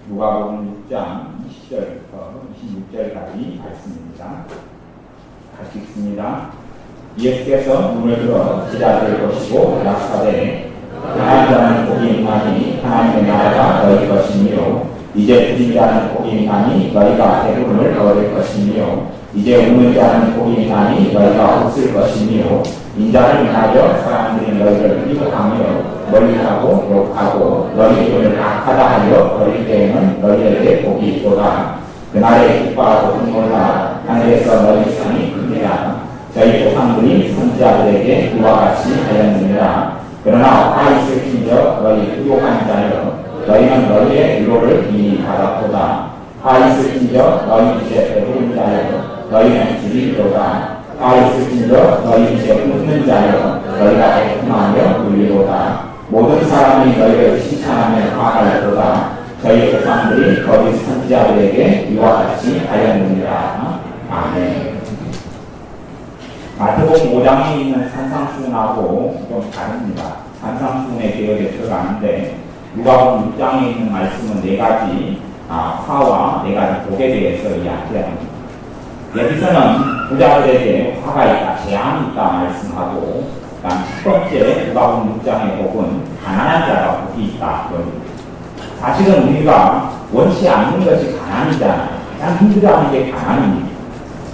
누가복음 6장 20절부터 26절까지 말씀입니다. 같이 읽습니다. 예수께서 눈을 들어 지자들 것이고 약사되 강한 자는 복이 있나니 하나님의 나라가 너희 것이며 이제 들린 자는 복이 있나니 너희가 대부분을 얻을 것이며 이제 우는 자는 복이 있나니 너희가 웃을 것이며 인자를 인하여 사람들이 너희를 미워하며 멀리하고 욕하고 너희를 악하다 하여 버릴 때에는 너희에게 복이 있도다. 그날에 기뻐하고 흥분하라. 하늘에서 너희 상이 큽니다. 저희 조상들이 선지자들에게 이와 같이 하였느니라. 그러나 화 있을 팀여 너희 부족한 자여 너희는 너희의 위로를 이미 받았도다. 화 있을 팀여 너희 이제 배부른 자여 너희는 줄이리로다. 화 있을 팀여 너희 이제 웃는 자여 너희가 애통하며 울리로다. 모든 사람이 너희를 칭찬하면 화가리로다. 저희 조상들이 거짓 선지자들에게 이와 같이 하였느니라. 아멘. 마태복음 5장에 있는 산상수훈하고 좀 다릅니다. 산상수훈의 계열에 들어가는데 누가복음 6장에 있는 말씀은 네 가지 화와 네 가지 복에 대해서 이야기합니다. 여기서는 부자들에게 화가 있다, 재앙이 있다 말씀하고, 그다음 첫 번째 누가복음 6장의 복은 가난한 자가 복이 있다. 사실은 우리가 원치 않는 것이 가난이잖아요. 가장 힘들어하는 게 가난입니다.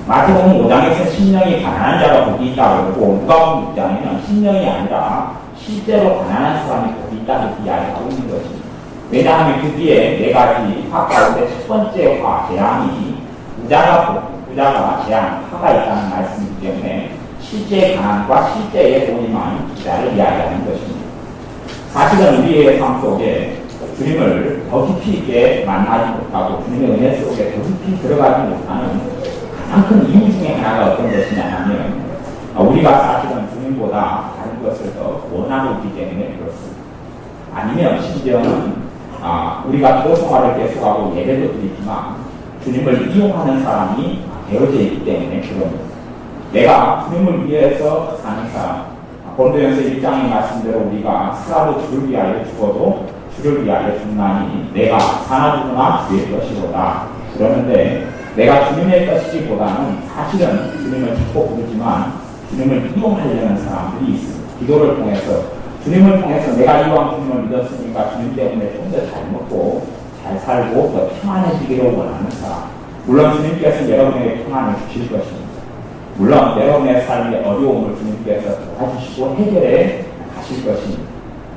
마태복음 5장에서 심령이 가난한 자가 복이 있다고 그러고 누가복음 6장에는 심령이 아니라 실제로 가난한 사람이 복이 있다고 이야기하고 있는 것입니다. 왜냐하면 그 뒤에 네 가지 화 가운데 첫 번째 화, 재앙이 부자가 재앙, 화가 있다는 말씀이기 때문에 실제 가난과 실제의 본인만 부자를 이야기하는 것입니다. 사실은 우리의 삶 속에 주님을 더 깊이 있게 만나지 못하고 주님의 은혜 속에 더 깊이 들어가지 못하는 가장 큰 이유 중에 하나가 어떤 것이냐면 우리가 사실은 주님보다 다른 것을 더 원하고 있기 때문에 그렇습니다. 아니면 심지어는 우리가 교생활을 계속하고 예배도 드리지만 주님을 이용하는 사람이 되어져 있기 때문에 그럽니다. 내가 주님을 위해서 사는 사람, 고린도전서 1장의 말씀대로 우리가 살아도 주를 위하여 죽어도 주를 위하여 죽나니 내가 사나 죽으나 주의 것이로다. 그러는데 내가 주님의 것이기보다는 사실은 주님을 찾고 부르지만 주님을 이용하려는 사람들이 있습니다. 기도를 통해서 주님을 통해서 내가 이왕 주님을 믿었으니까 주님 때문에 좀 더 잘 먹고 잘 살고 더 평안해지기를 원하는 사람. 물론 주님께서 여러분에게 평안을 주실 것입니다. 물론 여러분의 삶의 어려움을 주님께서 도와주시고 해결해 가실 것입니다.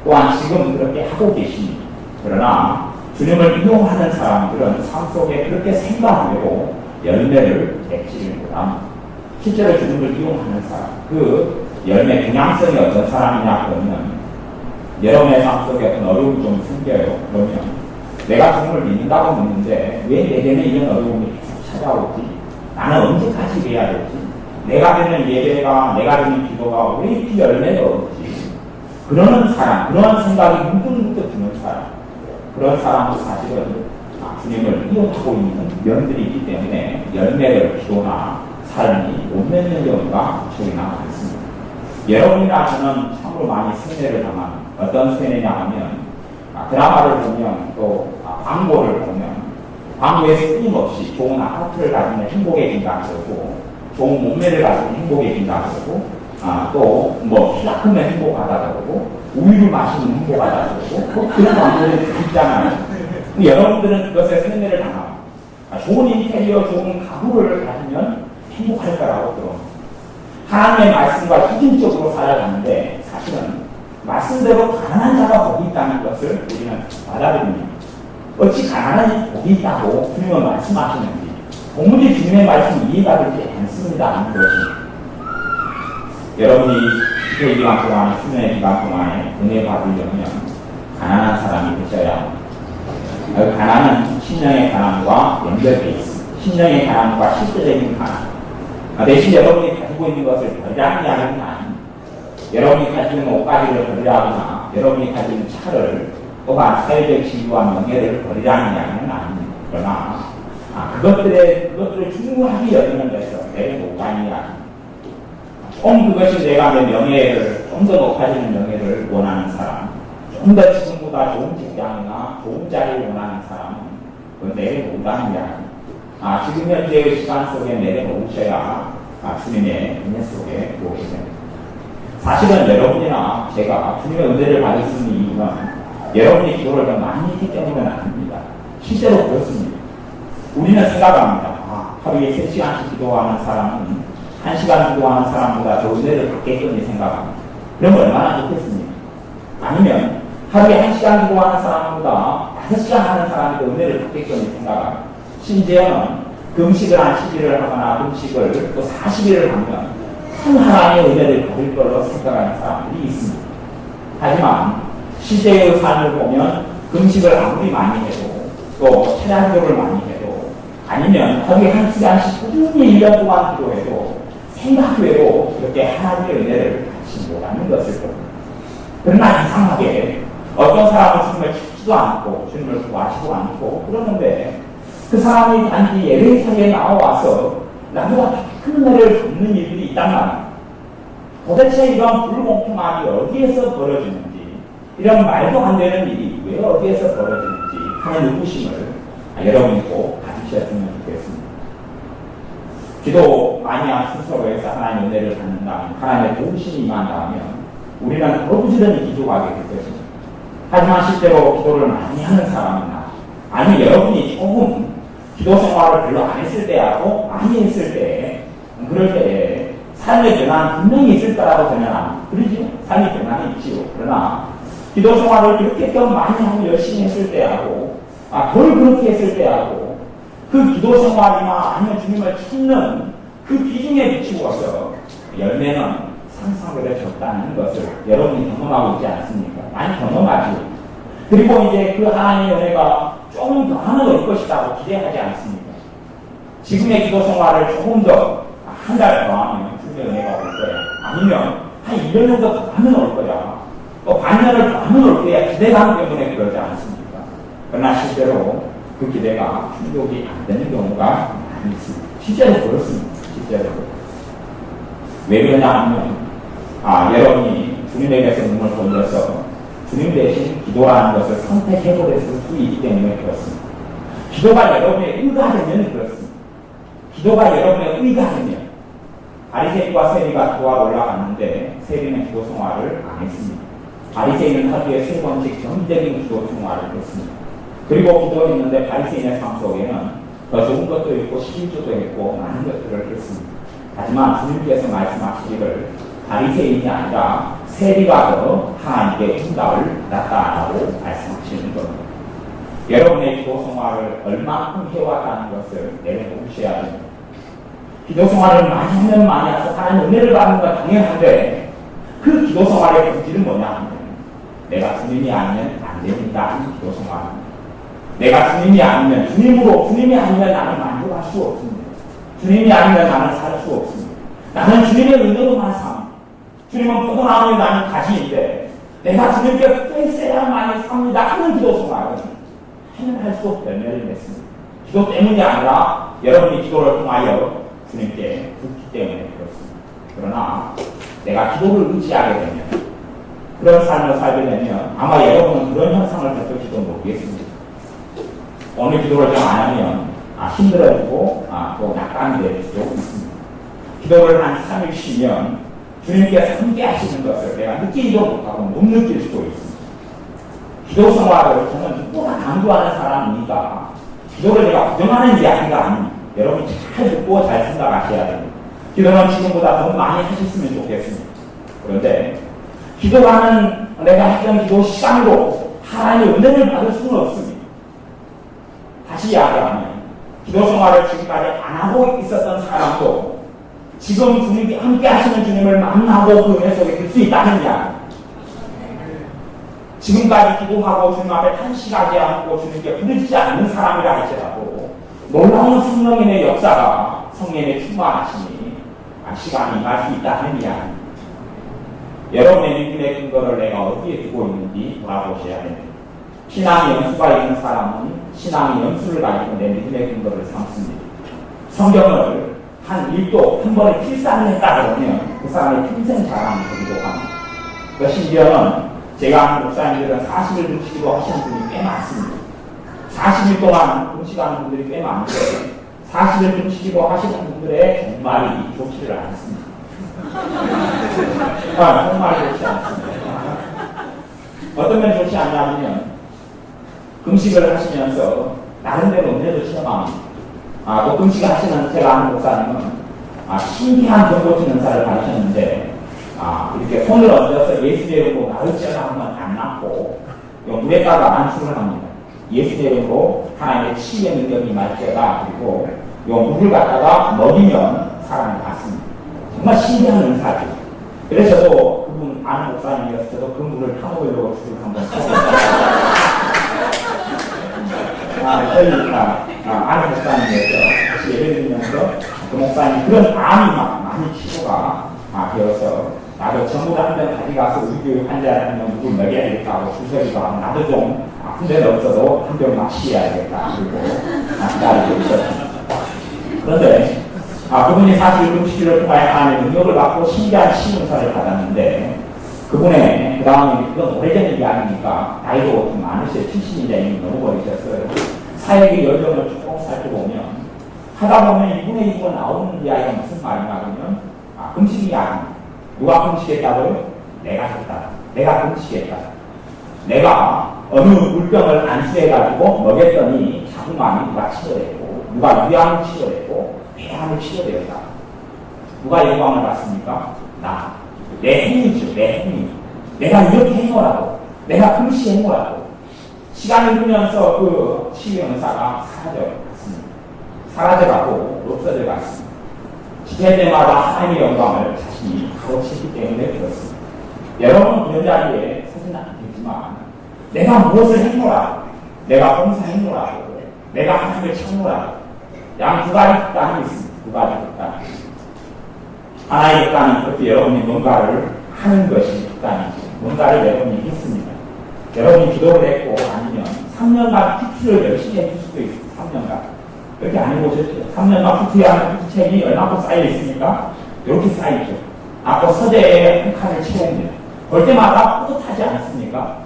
또한 지금 그렇게 하고 계십니다. 그러나 주님을 이용하는 사람들은 삶 속에 그렇게 생각하고 열매를 맺지를 못합니다. 실제로 주님을 이용하는 사람, 그 열매 경향성이 어떤 사람이냐 그러면 여러분의 삶 속에 어떤 어려움이 좀 생겨요. 그러면 내가 주님을 믿는다고 믿는데 왜 내게는 이런 어려움이 계속 찾아오지? 나는 언제까지 이래야 되지? 내가 되는 예배가, 내가 되는 기도가 왜 이렇게 열매를 얻지? 그러는 사람, 그런 생각이 문득문득 드는 사람, 그런 사람도 사실은 주님을 이용하고 있는 면들이 있기 때문에 열매를 기도나 삶이 못 맺는 경우가 저희나 많습니다. 여러분이나 저는 참으로 많이 세뇌를 당합니다. 어떤 세뇌냐 하면 드라마를 보면 또 광고를 보면 광고에서 끊임없이 좋은 아파트를 가지면 행복해진다 그러고 좋은 몸매를 가지면 행복해진다 그러고 또 뭐 키가 크면 행복하다 그러고 우유를 마시면 행복하다 그러고 그런 광고들이 있잖아요. 여러분들은 그것에 세뇌를 당합니다. 좋은 인테리어, 좋은 가구를 가지면 행복할 거라고 그럽니다. 하나님의 말씀과 희생적으로 살아가는데 사실은 말씀대로 가난한 자가 복이 있다는 것을 우리는 받아들입니다. 어찌 가난한 복이 있다고 주님은 말씀하시는지 도무지 주님의 말씀 이해가 되지 않습니다 하는 것입니다. 여러분이 기도 기간 동안에 수련의 기간 동안에 은혜 받으려면 가난한 사람이 되셔야 합니다. 가난은 심령의 가난과 연결되어 있습니다. 심령의 가난과 실제적인 가난. 대신 여러분이 가지고 있는 것을 버리라는 이야기는 아닙니다. 여러분이 가지고 있는 옷가지를 버리라거나 여러분이 가지고 있는 차를 또한 사회적 지위와 명예를 버리라는 이야기는 아닙니다. 그러나 그것들을 충분하게 여기는 데서 내려놓으라는 이야기입니다. 그것이 내가 내 명예를 좀 더 높아지는 명예를 원하는 사람, 좀 더 지금보다 좋은 직장이나 좋은 자리를 원하는 사람은 그건 내려놓으라는 이야기. 지금 현재의 시간 속에 내려놓으셔야 주님의 은혜 속에 들어오게 됩니다. 사실은 여러분이나 제가 주님의 은혜를 받을 수 있는 이유는 여러분이 기도를 더 많이 했기 때문은 아닙니다. 실제로 그렇습니다. 우리는 생각합니다. 하루에 3시간씩 기도하는 사람은 1시간 기도하는 사람보다 더 은혜를 받겠거니 생각합니다. 그러면 얼마나 좋겠습니까? 아니면 하루에 1시간 기도하는 사람보다 5시간 하는 사람이 더 은혜를 받겠거니 생각합니다. 심지어는 금식을 한 10일을 하거나 금식을 또 40일을 하면 큰 하나님의 은혜를 받을 걸로 생각하는 사람들이 있습니다. 하지만 실제의 삶을 보면 금식을 아무리 많이 해도 또 찬양교를 많이 해도 아니면 하루에 1시간씩 꾸준히 1년 동안 기도해도 생각 외로 그렇게 하나님의 은혜를 받지 못하는 것을 겁니다. 그러나 이상하게 어떤 사람은 주님을 찾지도 않고 주님을 구하지도 않고 그러는데 그 사람이 단지 예배 자리에 나와서 나보다 큰 은혜를 받는 일들이 있단 말입니다. 도대체 이런 불공평함이 어디에서 벌어지는지 이런 말도 안 되는 일이 왜 어디에서 벌어지는지 하는 의구심을 여러분이 꼭 가지셨으면 좋겠습니다. 기도 많이 한 순서로해서 하나님의 은혜를 받는다면 하나님의 도우심이 임한다면 우리는 더 부지런히 기도하게 될 것입니다. 하지만 실제로 기도를 많이 하는 사람이나 아니면 여러분이 조금 기도 생활을 별로 안 했을 때하고 많이 했을 때 그럴 때에 삶의 변화는 분명히 있을 거라고 저는 압니다. 그러죠? 삶의 변화는 있지요. 그러나 기도 생활을 그렇게 더 많이 하고 열심히 했을 때하고 덜 그렇게 했을 때하고 그 기도 생활이나 아니면 주님을 찾는 그 비중에 비추어서 열매는 상상보다 적다는 것을 여러분이 경험하고 있지 않습니까? 많이 경험하지요. 그리고 이제 그 하나님의 은혜가 조금 더 하면 올 것이라고 기대하지 않습니까? 지금의 기도 생활을 조금 더 한 달 더 하면 주님의 은혜가 올 거야. 아니면 한 1년 정도 더 하면 올 거야. 또 반년을 더 하면 올 거야. 기대감 때문에 그러지 않습니까? 그러나 실제로 그 기대가 충족이 안 되는 경우가 많이 있습니다. 실제로 그렇습니다. 실제로. 왜 그러냐 하면 여러분이 주님에게서 눈을 돌려서 주님 대신 기도라는 것을 선택해버렸을 수 있기 때문에 그렇습니다. 기도가 여러분의 의가 되면 그렇습니다. 기도가 여러분의 의가 되면 바리새인과 세리가 기도하러 올라갔는데 세리는 기도 생활을 안 했습니다. 바리새인은 하루에 3번씩 정기적인 기도 생활을 했습니다. 그리고 기도했는데 바리새인의 삶 속에는 더 좋은 것도 있고 11조도 했고 많은 것들을 했습니다. 하지만 주님께서 말씀하시기를 바리새인이 아니라 세리가 더 하나님께 응답을 받았다라고 말씀하시는 겁니다. 여러분의 기도 생활을 얼마큼 해왔다는 것을 내려놓으셔야 됩니다. 기도 생활을 많이 하면 많이 해서 하나님 은혜를 받는 건 당연한데 그 기도 생활의 본질은 뭐냐 하면 내가 주님이 아니면 안 됩니다. 이 기도 생활은 내가 주님이 아니면 주님이 아니면 나는 만족할 수 없습니다. 주님이 아니면 나는 살 수 없습니다. 나는 주님의 은혜로만 삽니다. 주님은 포도나무에 나는 가시인데 내가 주님께 뺏어야만이 삽니다 하는 기도 생활은 하면 할수록 열매를 맺습니다. 기도 때문이 아니라 여러분이 기도를 통하여 주님께 붙기 때문에 그렇습니다. 그러나 내가 기도를 의지하게 되면 그런 삶을 살게 되면 아마 여러분은 그런 현상을 겪을지도 모르겠습니다. 오늘 기도를 좀 안 하면 힘들어지고 또 약간이 될 수도 있습니다. 기도를 한 3일 쉬면 주님께서 함께 하시는 것을 내가 느끼지도 못하고 못 느낄 수도 있습니다. 기도 생활을 저는 누구나 강조하는 사람이니까 기도를 내가 부정하는 게 아닙니다. 여러분이 잘 듣고 잘 생각하셔야 됩니다. 기도는 지금보다 더 많이 하셨으면 좋겠습니다. 그런데 기도하는 내가 했던 기도 시간으로 하나님의 은혜를 받을 수는 없습니다. 다시 이야기하면 기도 생활을 지금까지 안 하고 있었던 사람도 지금 주님께 함께 하시는 주님을 만나고 그 은혜 속에 들 수 있다는 이야기. 지금까지 기도하고 주님 앞에 탄식하지 않고 주님께 부르짖지 않는 사람이라 할지라도 놀라운 성령님의 역사가 성령의 충만하시니 시간이 임할 수 있다는 이야기. 여러분의 믿음의 근거를 내가 어디에 두고 있는지 돌아보셔야 됩니다. 신앙의 연수가 있는 사람은 신앙의 연수를 가지고 내 믿음의 근거를 삼습니다. 성경을 한 일도 한 번에 필사를 했다 그러면 그 사람의 평생 자랑이 되기도 합니다. 그 심지어는 제가 아는 목사님들은 40일 금식기도 하시는 분이 꽤 많습니다. 40일 동안 금식하는 분들이 꽤 많은데 40일 금식이고 하시는 분들의 정말이 좋지를 않습니다. 정말 좋지 않습니다. 어떤 면 좋지 않냐면 금식을 하시면서 나름대로 은혜도 체험합니다. 또 금식을 하시는 제가 아는 목사님은 신기한 병고치 은사를 받으셨는데 이렇게 손을 얹어서 예수의 이름으로 나을지어다 하면 안 낫고 물에다가 안수를 합니다. 예수의 이름으로 하나님의 치유의 능력이 말지어다. 그리고 물을 갖다가 먹이면 사람이 낫습니다. 정말 신기한 은사죠. 그래서 저도 그분 아는 목사님이어서 저도 그 물을 타먹으려고 술을 한번 저희 아는 목사님이었죠. 다시 예배드리면서 그 목사님 그런 암이 막 많이 치료가 되어서 나도 전부 다 한 병 가져가서 우리 교육 환자라면 누굴 먹여야겠다고 주소리도 하고 나도 좀 아픈 데는 없어도 한 병 마시야겠다. 그리고 기다리고 있었습니다. 그런데 그분이 사실 금식을 통하여 하나님의 능력을 받고 신기한 치유사를 받았는데 그분의 그 다음에 그건 오래전 이야기니까 나이도 좀 많으셔요. 70년대 이미 넘어버리셨어요. 사역의 여정을 쭉 살펴보면 하다 보면 이분의 입으로 나오는 이야기가 무슨 말이냐면 금식이 아닙니다. 누가 금식했다고요? 내가 했다. 내가 금식했다. 내가 어느 물병을 안수해가지고 먹였더니 자궁암이 누가 치료했고 누가 위암을 치료했고 폐암을 치료되었다. 누가 영광을 받습니까? 나. 내 행위죠. 내 행위. 내가 이렇게 행거라고. 내가 금식행거라고. 시간이 흐르면서 그 치유 은사가 사라져갔습니다. 사라져가고 없어져갔습니다. 지킬 때마다 하나님의 영광을 자신이 가로채기 때문에 그렇습니다. 여러분은 그런 자리에 서진 않겠지만 내가 무엇을 행거라고. 내가 봉사행거라고. 내가 하나님을 찾노라고. 양 두 가지 극단이 있습니다. 두 가지 극단. 하나의 극단은 그렇게 여러분이 뭔가를 하는 것이 극단이죠. 뭔가를 여러분이 했습니다. 여러분이 기도를 했고 아니면 3년간 큐티를 열심히 해줄 수도 있습니다. 3년간. 그렇게 안 해보셨죠? 3년간 큐티하는 큐티책이 얼마큼 쌓여 있습니까? 이렇게 쌓여있죠. 그 서재에 한 칸을 채웁니다. 볼 때마다 뿌듯하지 않습니까?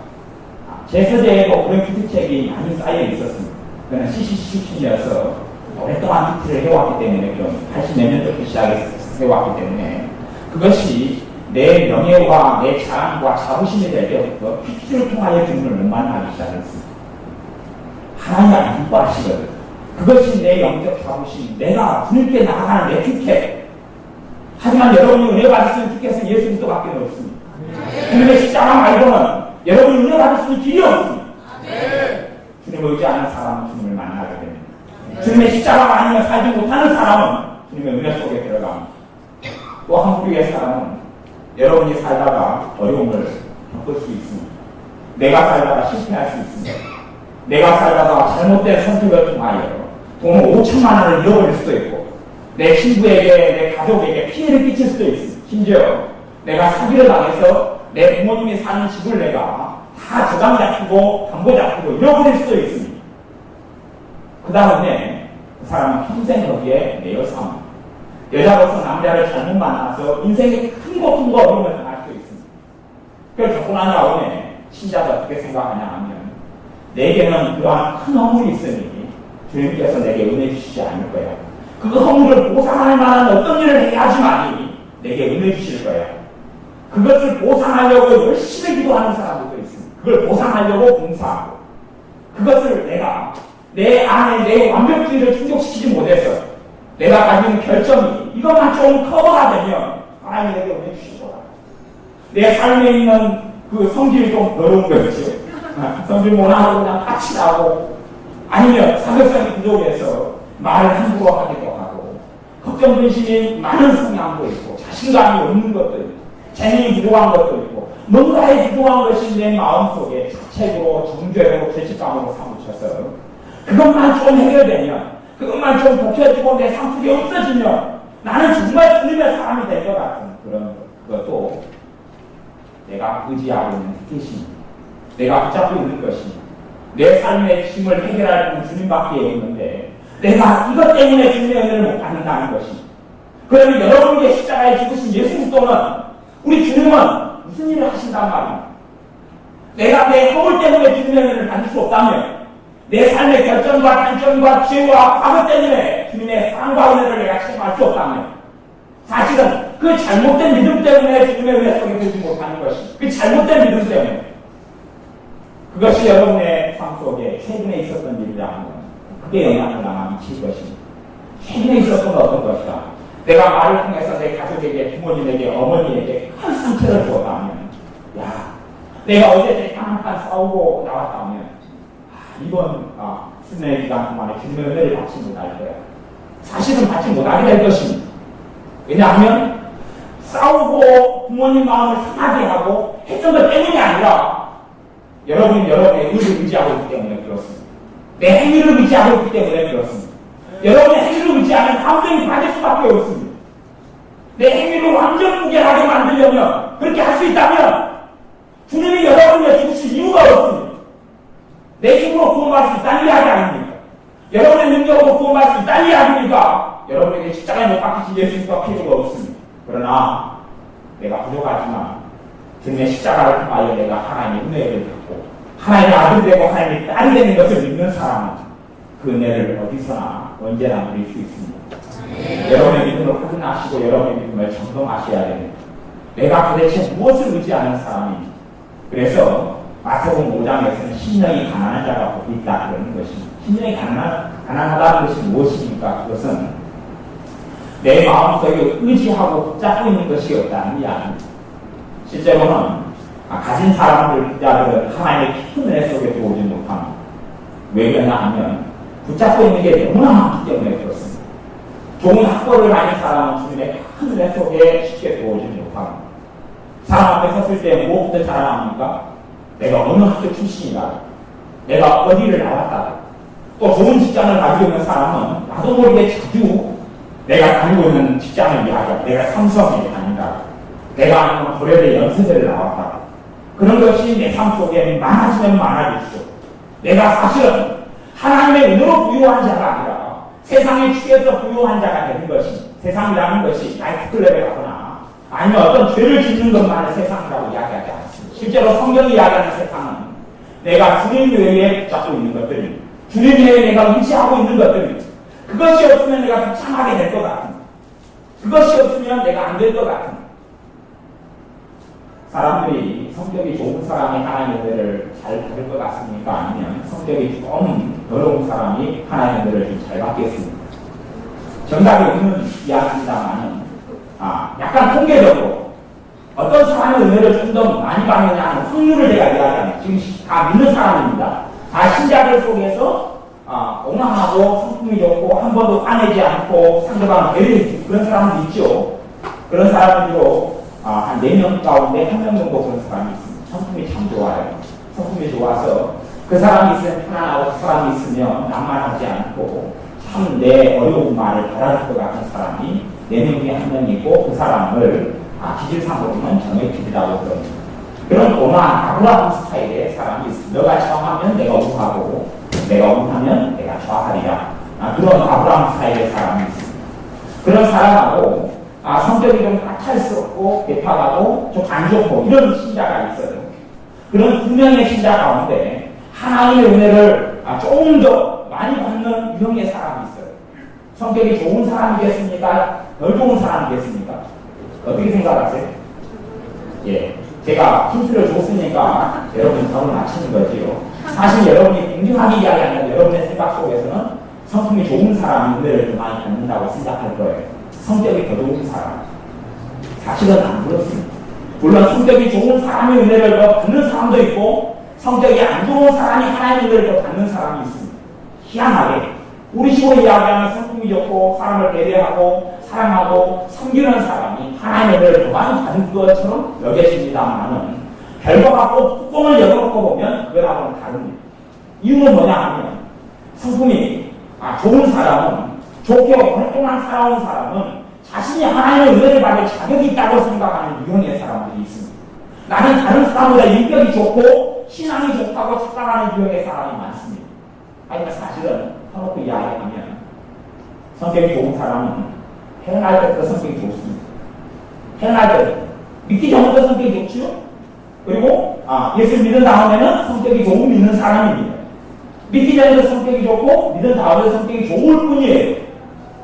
제 서재에도 그런 큐티책이 많이 쌓여 있었습니다. 그는 CCCQ이어서 오랫동안 큐티를 해왔기 때문에 좀 80몇 년부터 시작해왔기 때문에 그것이 내 명예와 내 자랑과 자부심이 될 때부터 큐티를 통하여 주님을 못 만나기 시작했습니다. 하나님이 기뻐하시거든. 그것이 내 영적 자부심, 내가 주님께 나아가는 내 티켓. 하지만 여러분이 은혜 받을 수 있는 티켓은 예수 그리스도밖에 없습니다. 주님의 십자가 말고는 여러분이 은혜 받을 수 있는 길이 없습니다. 주님을 의지하는 사람은 주님을 만나게 됩니다. 주님의 십자가가 아니면 살지 못하는 사람은 주님의 은혜 속에 들어갑니다. 또 한 부류의 사람은 여러분이 살다가 어려움을 겪을 수 있습니다. 내가 살다가 실패할 수 있습니다. 내가 살다가 잘못된 선택을 통하여 돈 5천만 원을 잃어버릴 수도 있고 내 친구에게, 내 가족에게 피해를 끼칠 수도 있습니다. 심지어 내가 사기를 당해서 내 부모님이 사는 집을 내가 다 저당 잡히고 담보 잡히고 잃어버릴 수도 있습니다. 그 다음에 그 사람은 평생 거기에 매여 삽니다. 여자로서 남자를 잘못 만나서 인생에 큰 고통과 어려움을 당할 수도 있습니다. 그걸 겪고 난 다음에 신자가 어떻게 생각하냐 하면 내게는 그러한 큰 허물이 있으니 주님께서 내게 은혜 주시지 않을 거야. 그 허물을 보상할 만한 어떤 일을 해야지만이 내게 은혜 주실 거야. 그것을 보상하려고 열심히 기도하는 사람들도 있습니다. 그걸 보상하려고 봉사하고 그것을 내가 내 안에 내 완벽주의를 충족시키지 못해서 내가 가진 결정이 이것만 좀 커버가 되면 하나님이 내게 은혜 주시더라. 내 삶에 있는 그 성질이 좀 더러운 거죠. 성질 못하고 그냥 까칠하고 아니면 사교성이 부족해서 말을 함부로 하기도 하고 걱정 근심이 많은 성향도 있고 자신감이 없는 것도 있고 재능이 부족한 것도 있고 뭔가에 부족한 것이 내 마음속에 자책으로 정죄로 죄책감으로 사무쳐서 그것만 좀 해결되면 그것만 좀 복혀지고 내 상속이 없어지면 나는 정말 주님의 사람이 될 것 같은 그런 것도 내가 의지하고 있는 뜻입니다. 내가 붙잡고 있는 것입니다. 내 삶의 힘을 해결할 분은 주님밖에 없는데 내가 이것 때문에 주님의 은혜를 못 받는다는 것입니다. 그러면 여러분에게 십자가에 죽으신 예수 그리스도는 우리 주님은 무슨 일을 하신단 말입니다. 내가 내 허물 때문에 주님의 은혜를 받을 수 없다면 내 삶의 결정과 단점과 죄와 과거 때문에 주님의 사랑과 은혜를 내가 체험할 수 없다면 사실은 그 잘못된 믿음 때문에 주님의 은혜 속에 들지 못하는 것이 그 잘못된 믿음 때문에 그것이 여러분의 삶 속에 최근에 있었던 일이라면 그게 영향을 남아 미칠 것입니다. 최근에 있었던 어떤 것이다. 내가 말을 통해서 내 가족에게, 부모님에게, 어머니에게 큰 상처를 주었다면 야, 내가 어제 한판 싸우고 나왔다면 이번 수련의 기간 동안에 주님의 은혜를 받지 못할 거야. 사실은 받지 못하게 될 것입니다. 왜냐하면 싸우고 부모님 마음을 상하게 하고 했던 것 때문이 아니라 여러분이 여러분의 의를 의지하고 있기 때문에 그렇습니다. 내 행위를 의지하고 있기 때문에 그렇습니다. 여러분의 행위를 의지하면 감정이 빠질 수밖에 없습니다. 내 행위를 완전 무결하게 만들려면 그렇게 할 수 있다면 주님이 여러분을 죽으실 이유가 없습니다. 내 힘으로 구원받을 수 있다는 이야기 아닙니까? 여러분의 능력으로 구원받을 수 있다는 이야기입니까? 여러분에게 십자가에 못 박히신 예수님과 필요가 없습니다. 그러나 내가 부족하지만 주님의 십자가를 통하여 내가 하나님의 은혜를 받고 하나님의 아들 되고 하나님의 딸이 되는 것을 믿는 사람은 그 은혜를 어디서나 언제나 누릴 수 있습니다. 여러분의 믿음을 확인하시고 여러분의 믿음을 점검하셔야 됩니다. 내가 도대체 무엇을 의지하는 사람인지. 그래서 마태복음 5장에서는 심령이 가난한 자가 복이 있다 그러는 것입니다. 심령이 가난하다는 것이 무엇입니까? 그것은 내 마음속에 의지하고 붙잡고 있는 것이 없다는 이야기입니다. 실제로는 가진 사람들, 부자들은 하나님의 깊은 은혜 속에 들어오지 못합니다. 왜 그러냐 하면 붙잡고 있는 게 너무나 많기 때문에 그렇습니다. 좋은 학벌을 가진 사람은 주님의 큰 은혜 속에 쉽게 들어오지 못합니다. 사람 앞에 섰을 때 무엇부터 자랑합니까? 내가 어느 학교 출신이다. 내가 어디를 나왔다. 또 좋은 직장을 가지고 있는 사람은 나도 모르게 자주 내가 다니고 있는 직장을 이야기하고 내가 삼성에 다닌다. 내가 아니면 고려대 연세대를 나왔다. 그런 것이 내 삶 속에 많아지면 많아질수록 내가 사실은 하나님의 은혜로 부유한 자가 아니라 세상의 축에서 부유한 자가 되는 것이 세상이라는 것이 나이트클럽에 가거나 아니면 어떤 죄를 짓는 것만을 세상이라고 이야기하지 않습니다. 실제로 성경이 이야기하는 세상은 내가 주님 외에 붙잡고 있는 것들이 주님 외에 내가 의지하고 있는 것들이 그것이 없으면 내가 비참하게 될 것 같은 그것이 없으면 내가 안 될 것 같은 사람들이 성격이 좋은 사람이 하나님의 은혜를 잘 받을 것 같습니까? 아니면 성격이 좀 더러운 사람이 하나님의 은혜를 좀 잘 받겠습니까? 정답이 없는 이야기입니다만은 약간 통계적으로 어떤 사람의 은혜를 좀 더 많이 받느냐 하는 확률을 제가 이야기합니다. 지금 다 믿는 사람입니다. 다 신자들 속에서 옹랑하고 성품이 좋고 한 번도 화내지 않고 상대방을 배려해주고 그런 사람도 있죠. 그런 사람들도 한 4명 가운데 1명 정도 그런 사람이 있습니다. 성품이 참 좋아요. 성품이 좋아서 그 사람이 있으면 편안하고 그 사람이 있으면 낭만하지 않고 참 내 어려운 말을 받아줄 것 같은 사람이 4명 중에 1명 있고 그 사람을 기질상으로는 정액기질이라고 그럽니다. 그런 고마운 아브라함 스타일의 사람이 있습니다. 너가 좌하면 내가 우하고 내가 우하면 내가 좌하리라. 그런 아브라함 스타일의 사람이 있습니다. 그런 사람하고 성격이 좀 까탈스럽고 대파가고 좀 안 좋고 이런 신자가 있어요. 그런 두 명의 신자 가운데 하나님의 은혜를 조금 더 많이 받는 유형의 사람이 있어요. 성격이 좋은 사람이겠습니까? 덜 좋은 사람이겠습니까? 어떻게 생각하세요? 예, 제가 힌트를 줬으니까 여러분이 답을 맞히는 거지요. 사실 여러분이 공정하게 이야기하면 여러분의 생각 속에서는 성품이 좋은 사람이 은혜를 좀 많이 받는다고 생각할 거예요. 성격이 더 좋은 사람. 사실은 안 그렇습니다. 물론 성격이 좋은 사람이 은혜를 더 받는 사람도 있고 성격이 안 좋은 사람이 하나님의 은혜를 더 받는 사람이 있습니다. 희한하게 우리 식으로 이야기하면 성품이 좋고 사람을 배려하고 사랑하고 섬기는 사람이 하나님의 은혜를 더 많이 받는 것처럼 여겨집니다만은 결과가 꼭 뚜껑을 열어놓고 보면 그거랑은 다릅니다. 이유는 뭐냐 하면 성품이 좋은 사람은 좋게 오랫동안 살아온 사람은 자신이 하나님의 은혜를 받을 자격이 있다고 생각하는 유형의 사람들이 있습니다. 나는 다른 사람보다 인격이 좋고 신앙이 좋다고 착각하는 유형의 사람이 많습니다. 하지만 사실은 터놓고 이야기하면 성격이 좋은 사람은 태어날 때부터 성격이 좋습니다. 태어날 때부터 믿기 전부터 성격이 좋죠. 그리고 예수 믿은 다음에는 성격이 좋은 믿는 사람입니다. 믿기 전에도 성격이 좋고 믿은 다음에도 성격이 좋을 뿐이에요.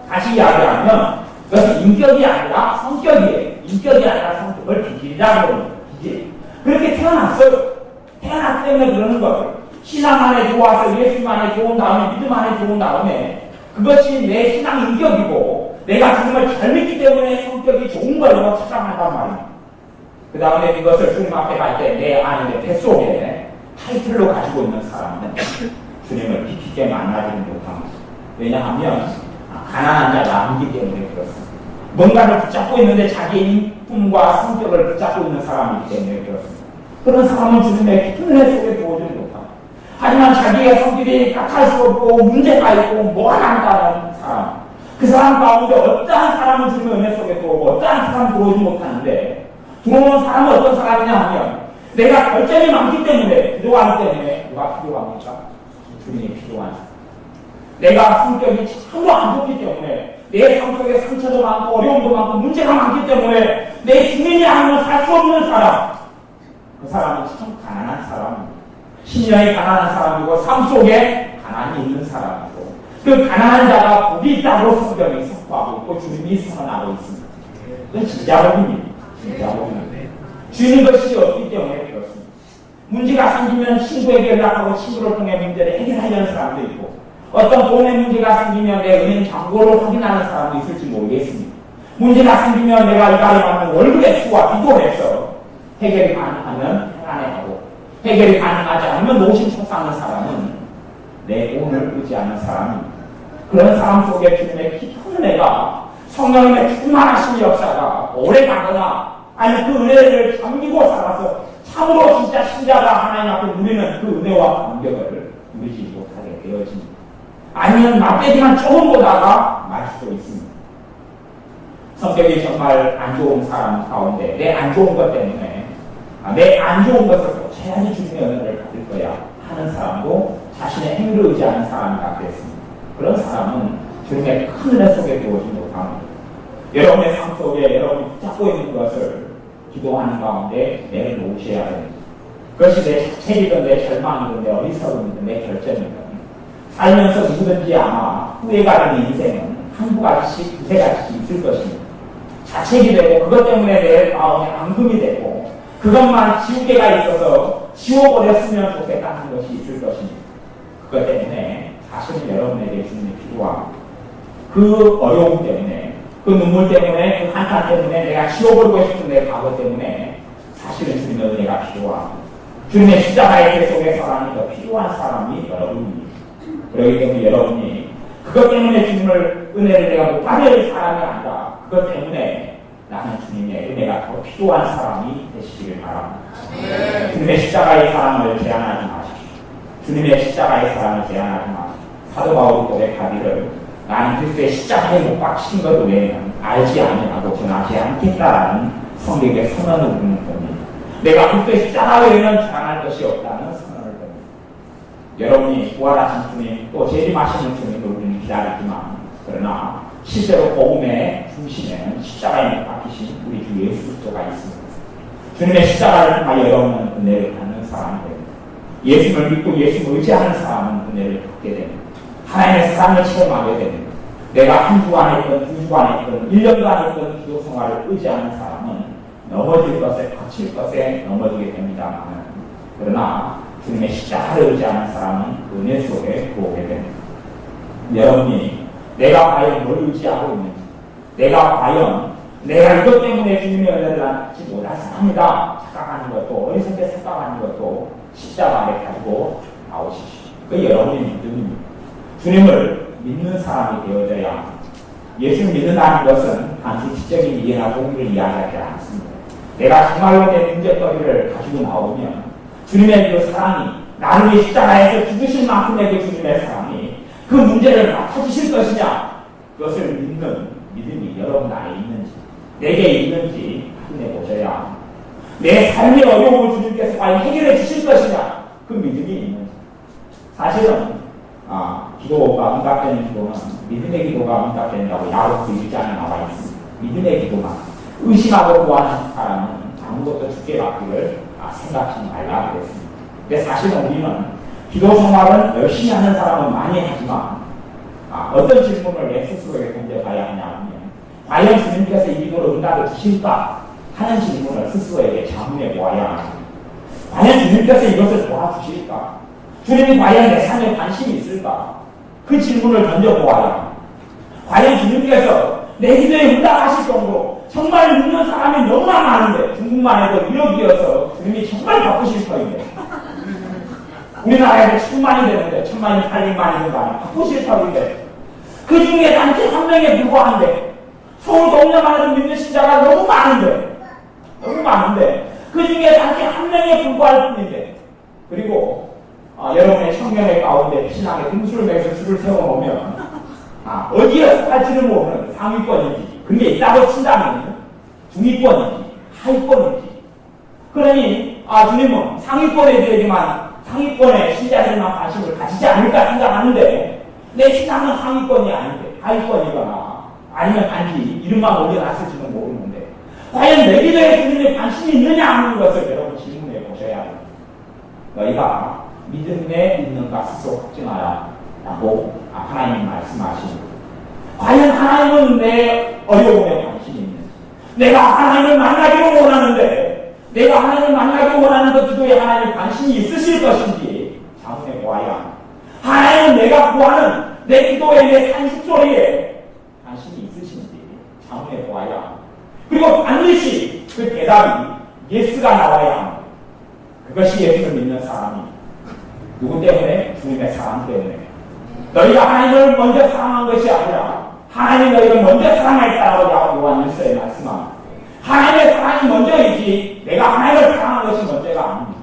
다시 이야기하면 그것은 인격이 아니라 성격이에요. 인격이 아니라 성격을 기질이라고 합니다. 기질. 그렇게 태어났어요. 태어났기 때문에 그러는 거예요. 신앙 안에 좋아서 예수 안에 좋은 다음에 믿음 안에 좋은 다음에 그것이 내 신앙 인격이고 내가 주님을 잘 믿기 때문에 성격이 좋은 걸로 찾아간단 말입니다. 그 다음에 이것을 주님 앞에 갈 때 내 안에 내 뱃속에 타이틀로 가지고 있는 사람은 주님을 깊이 있게 만나지는 못합니다. 왜냐하면 가난한 자가 아니기 때문에 그렇습니다. 뭔가를 붙잡고 있는데 자기의 인품과 성격을 붙잡고 있는 사람이기 때문에 그렇습니다. 그런 사람은 주님의 깊은 은혜 속에 들어오지 못합니다. 하지만 자기의 성격이 까탈 수 없고 문제가 있고 뭐가 난다는 사람, 그 사람 가운데 어떠한 사람은 주님의 은혜 속에 들어오고 어떠한 사람은 들어오지 못하는데 들어오는 사람은 어떤 사람이냐 하면 내가 결점이 많기 때문에 기도하기 때문에 누가 필요합니까? 주님이 필요한 사람. 내가 성격이 참으로 안 좋기 때문에 내 성격에 상처도 많고 어려움도 많고 문제가 많기 때문에 내 주님이 아니면 살 수 없는 사람, 그 사람은 참 가난한 사람입니다. 심령이 가난한 사람이고 삶 속에 가난이 있는 사람이고 그 가난한 자가 복이 있다고 성경이 선포하고 있고 주님이 선언하고 있습니다. 그건 진짜 복입니다. 진짜 복입니다. 주는 것이 없기 때문에 그렇습니다. 문제가 생기면 친구에게 연락하고 친구를 통해 문제를 해결하려는 사람도 있고 어떤 돈의 문제가 생기면 내 은행 잔고를 확인하는 사람도 있을지 모르겠습니다. 문제가 생기면 내가 이 달에 받는 월급의 수와 비교해서 해결이 가능하면 해안해하고 해결이 가능하지 않으면 노심초사하는 사람은 내 돈을 의지하는 사람입니다. 그런 사람 속에 주님의 깊은 은혜가 성령님의 충만하신 역사가 오래 가거나 아니면 그 은혜를 잠기고 살아서 참으로 진짜 신자가 하나님 앞에 누리는 그 은혜와 감격을 누리지 못하게 되어집니다. 아니면 막대기만 조금 보다가 말 수도 있습니다. 성격이 정말 안 좋은 사람 가운데 내 안 좋은 것 때문에 내 안 좋은 것을 고쳐야지 주님의 은혜를 받을 거야 하는 사람도 자신의 행위를 의지하는 사람이 되겠습니다. 그런 사람은 주님의 큰 은혜 속에 들어오지 못합니다. 여러분의 삶 속에 여러분이 붙잡고 있는 것을 기도하는 가운데 내려놓으셔야 됩니다. 그것이 내 자책이든 내 절망이든 내 어리석음이든 내 결점이든 살면서 누구든지 아마 후회가 되는 인생은 한두 가지씩 두세 가지씩 있을 것입니다. 자책이 되고 그것 때문에 내 마음에 앙금이 되고 그것만 지우개가 있어서 지워버렸으면 좋겠다 하는 것이 있을 것입니다. 그것 때문에 사실은 여러분에게 주님이 필요하고 그 어려움 때문에 그 눈물 때문에 그 한탄 때문에 내가 지워버리고 싶은 내 과거 때문에 사실은 주님의 은혜가 필요하고 주님의 십자가의 배 속에 사람이 더 필요한 사람이 여러분입니다. 그렇기 때문에 여러분이 그것 때문에 주님을 은혜를 내가 못 받을 사람이 아니라 그것 때문에 나는 주님의 은혜가 더 필요한 사람이 되시기를 바랍니다. 주님의 십자가의 사랑을 제한하지 마십시오. 주님의 십자가의 사랑을 제한하지 마십시오. 사도 바울이 고백하기를 나는 그리스도의 십자가에 못 박힌 것 외에는 알지 아니하고 전하지 않겠다라는 성경의 선언을 우리는 봅니다. 내가 그리스도의 십자가 외에는 전할 것이 없다는 선언을 봅니다. 여러분이 부활하신 주님 또 재림하시는 주님을 우리는 기다리지만 그러나 실제로 복음의 중심에는 십자가에 못 박히신 우리 주 예수 그리스도가 있습니다. 주님의 십자가를 통하여 여러분은 은혜를 받는 사람이 됩니다. 예수를 믿고 예수를 의지하는 사람은 은혜를 받게 됩니다. 하나님의 사랑을 체험하게 됩니다. 내가 한 주 안에 있든 두 주 안에 있든 1년도 안에 있든 기도 생활을 의지하는 사람은 넘어질 것에 거칠 것에 넘어지게 됩니다만 그러나 주님의 십자가를 의지하는 사람은 은혜 속에 들어오게 됩니다. 여러분이 내가 과연 뭘 의지하고 있는지 내가 과연 내가 이것 때문에 주님의 은혜를 받지 못할 사람이다 착각하는 것도 어리석게 생각하는 것도 십자가에 가지고 나오십시오. 그 여러분의 믿음입니다. 주님을 믿는 사람이 되어져야 합니다. 예수를 믿는다는 것은 단순 지적인 이해나 공부를 이야기하지 않습니다. 내가 정말로 내 문제거리를 가지고 나오면 주님의 그 사랑이 나를 위해 십자가에서 죽으실 만큼의 그 주님의 사랑이 그 문제를 맡아주실 것이냐 그것을 믿는 믿음이 여러분 안에 있는지 내게 있는지 확인해 보셔야 합니다. 내 삶의 어려움을 주님께서 과연 해결해 주실 것이냐 그 믿음이 있는지 사실은 기도가 응답되는 기도는 믿음의 기도가 응답된다고 야고보서 1장에 나와 있습니다. 믿음의 기도만 의심하고 구하는 사람은 아무것도 주께 받기를 생각하지 말라 그랬습니다. 근데 사실은 우리는 기도 생활은 열심히 하는 사람은 많이 하지만 어떤 질문을 내 스스로에게 던져봐야 하냐면 과연 주님께서 이 기도를 응답해 주실까 하는 질문을 스스로에게 자문해 보아야 합니다. 과연 주님께서 이것을 도와주실까? 주님이 과연 내 삶에 관심이 있을까? 그 질문을 던져보아야 합니다. 과연 주님께서 내 기도에 응답하실 정도로 정말 믿는 사람이 너무나 많은데 중국만 해도 1억이어서 주님이 정말 바쁘실 터인데 우리나라에도 1000만이 되는데 1000만이 800만이 되는 거 아니야. 바쁘실 터인데 그 중에 단지 한 명에 불과한데 서울 동네만 해도 믿는 신자가 너무 많은데 그 중에 단지 한 명에 불과할 뿐인데 그리고 여러분의 청년의 가운데 신앙의 등수를 매서 줄을 세워놓으면 어디에서 할지는 모르는 상위권인지 그런 게 있다고 친다면 중위권인지 하위권인지 그러니 주님은 상위권에 대해서만 상위권의 신자들만 관심을 가지지 않을까 생각하는데 내 신앙은 상위권이 아닌데 하위권이거나 아니면 단지 이름만 올려놨을지는 모르는데 과연 내 기도에 주님의 관심이 있느냐 하는 것을 여러분 질문해 보셔야 합니다. 너희가 믿음에 있는가 스스로 확증하라 라고 하나님이 말씀하십니다. 과연 하나님은 내 어려움에 관심이 있는지 내가 하나님을 만나기를 원하는데 내가 하나님을 만나기를 원하는 그 기도에 하나님의 관심이 있으실 것인지 자문해 보아야 합니다. 하나님은 내가 구하는 내 기도에 내 간식소리에 관심이 있으신지 자문해 보아야 합니다. 그리고 반드시 그 대답이 예스가 나와야 합니다. 그것이 예수를 믿는 사람입니다. 누구 때문에? 주님의 사랑 때문에. 너희가 하나님을 먼저 사랑한 것이 아니라 하나님이 너희를 먼저 사랑했다라고 요한 1서에 말씀합니다. 하나님의 사랑이 먼저이지 내가 하나님을 사랑한 것이 먼저가 아닙니다.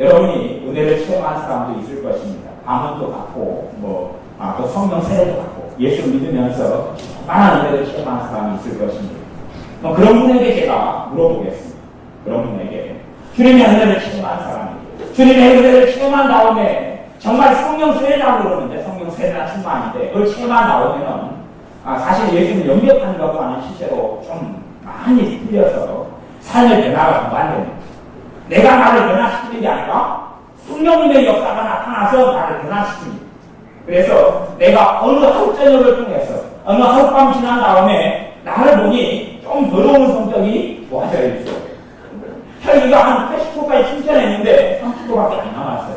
여러분이 은혜를 체험한 사람도 있을 것입니다. 방언도 갖고 또 성령 세례도 갖고 예수를 믿으면서 많은 은혜를 체험한 사람이 있을 것입니다. 그런 분에게 제가 물어보겠습니다. 그런 분에게 주님의 은혜를 체험한 사람에게 주님의 은혜를 체험한 다음에 정말 성령 세례라고 그러는데 성령 세례나 충만인데 그걸 체험한 다음에는 사실 예수는 영접하는 것과는 실제로 좀 많이 틀려서 삶의 변화가 동반됩니다. 내가 나를 변화시키는 게 아니라 성령님의 역사가 나타나서 나를 변화시킵니다. 그래서 내가 어느 하루 저녁을 통해서 어느 하룻밤 지난 다음에 나를 보니 좀 더러운 성격이 좋아져 있어요. 혈기가 한 80%까지 충전했는데 30%밖에 안 남았어요.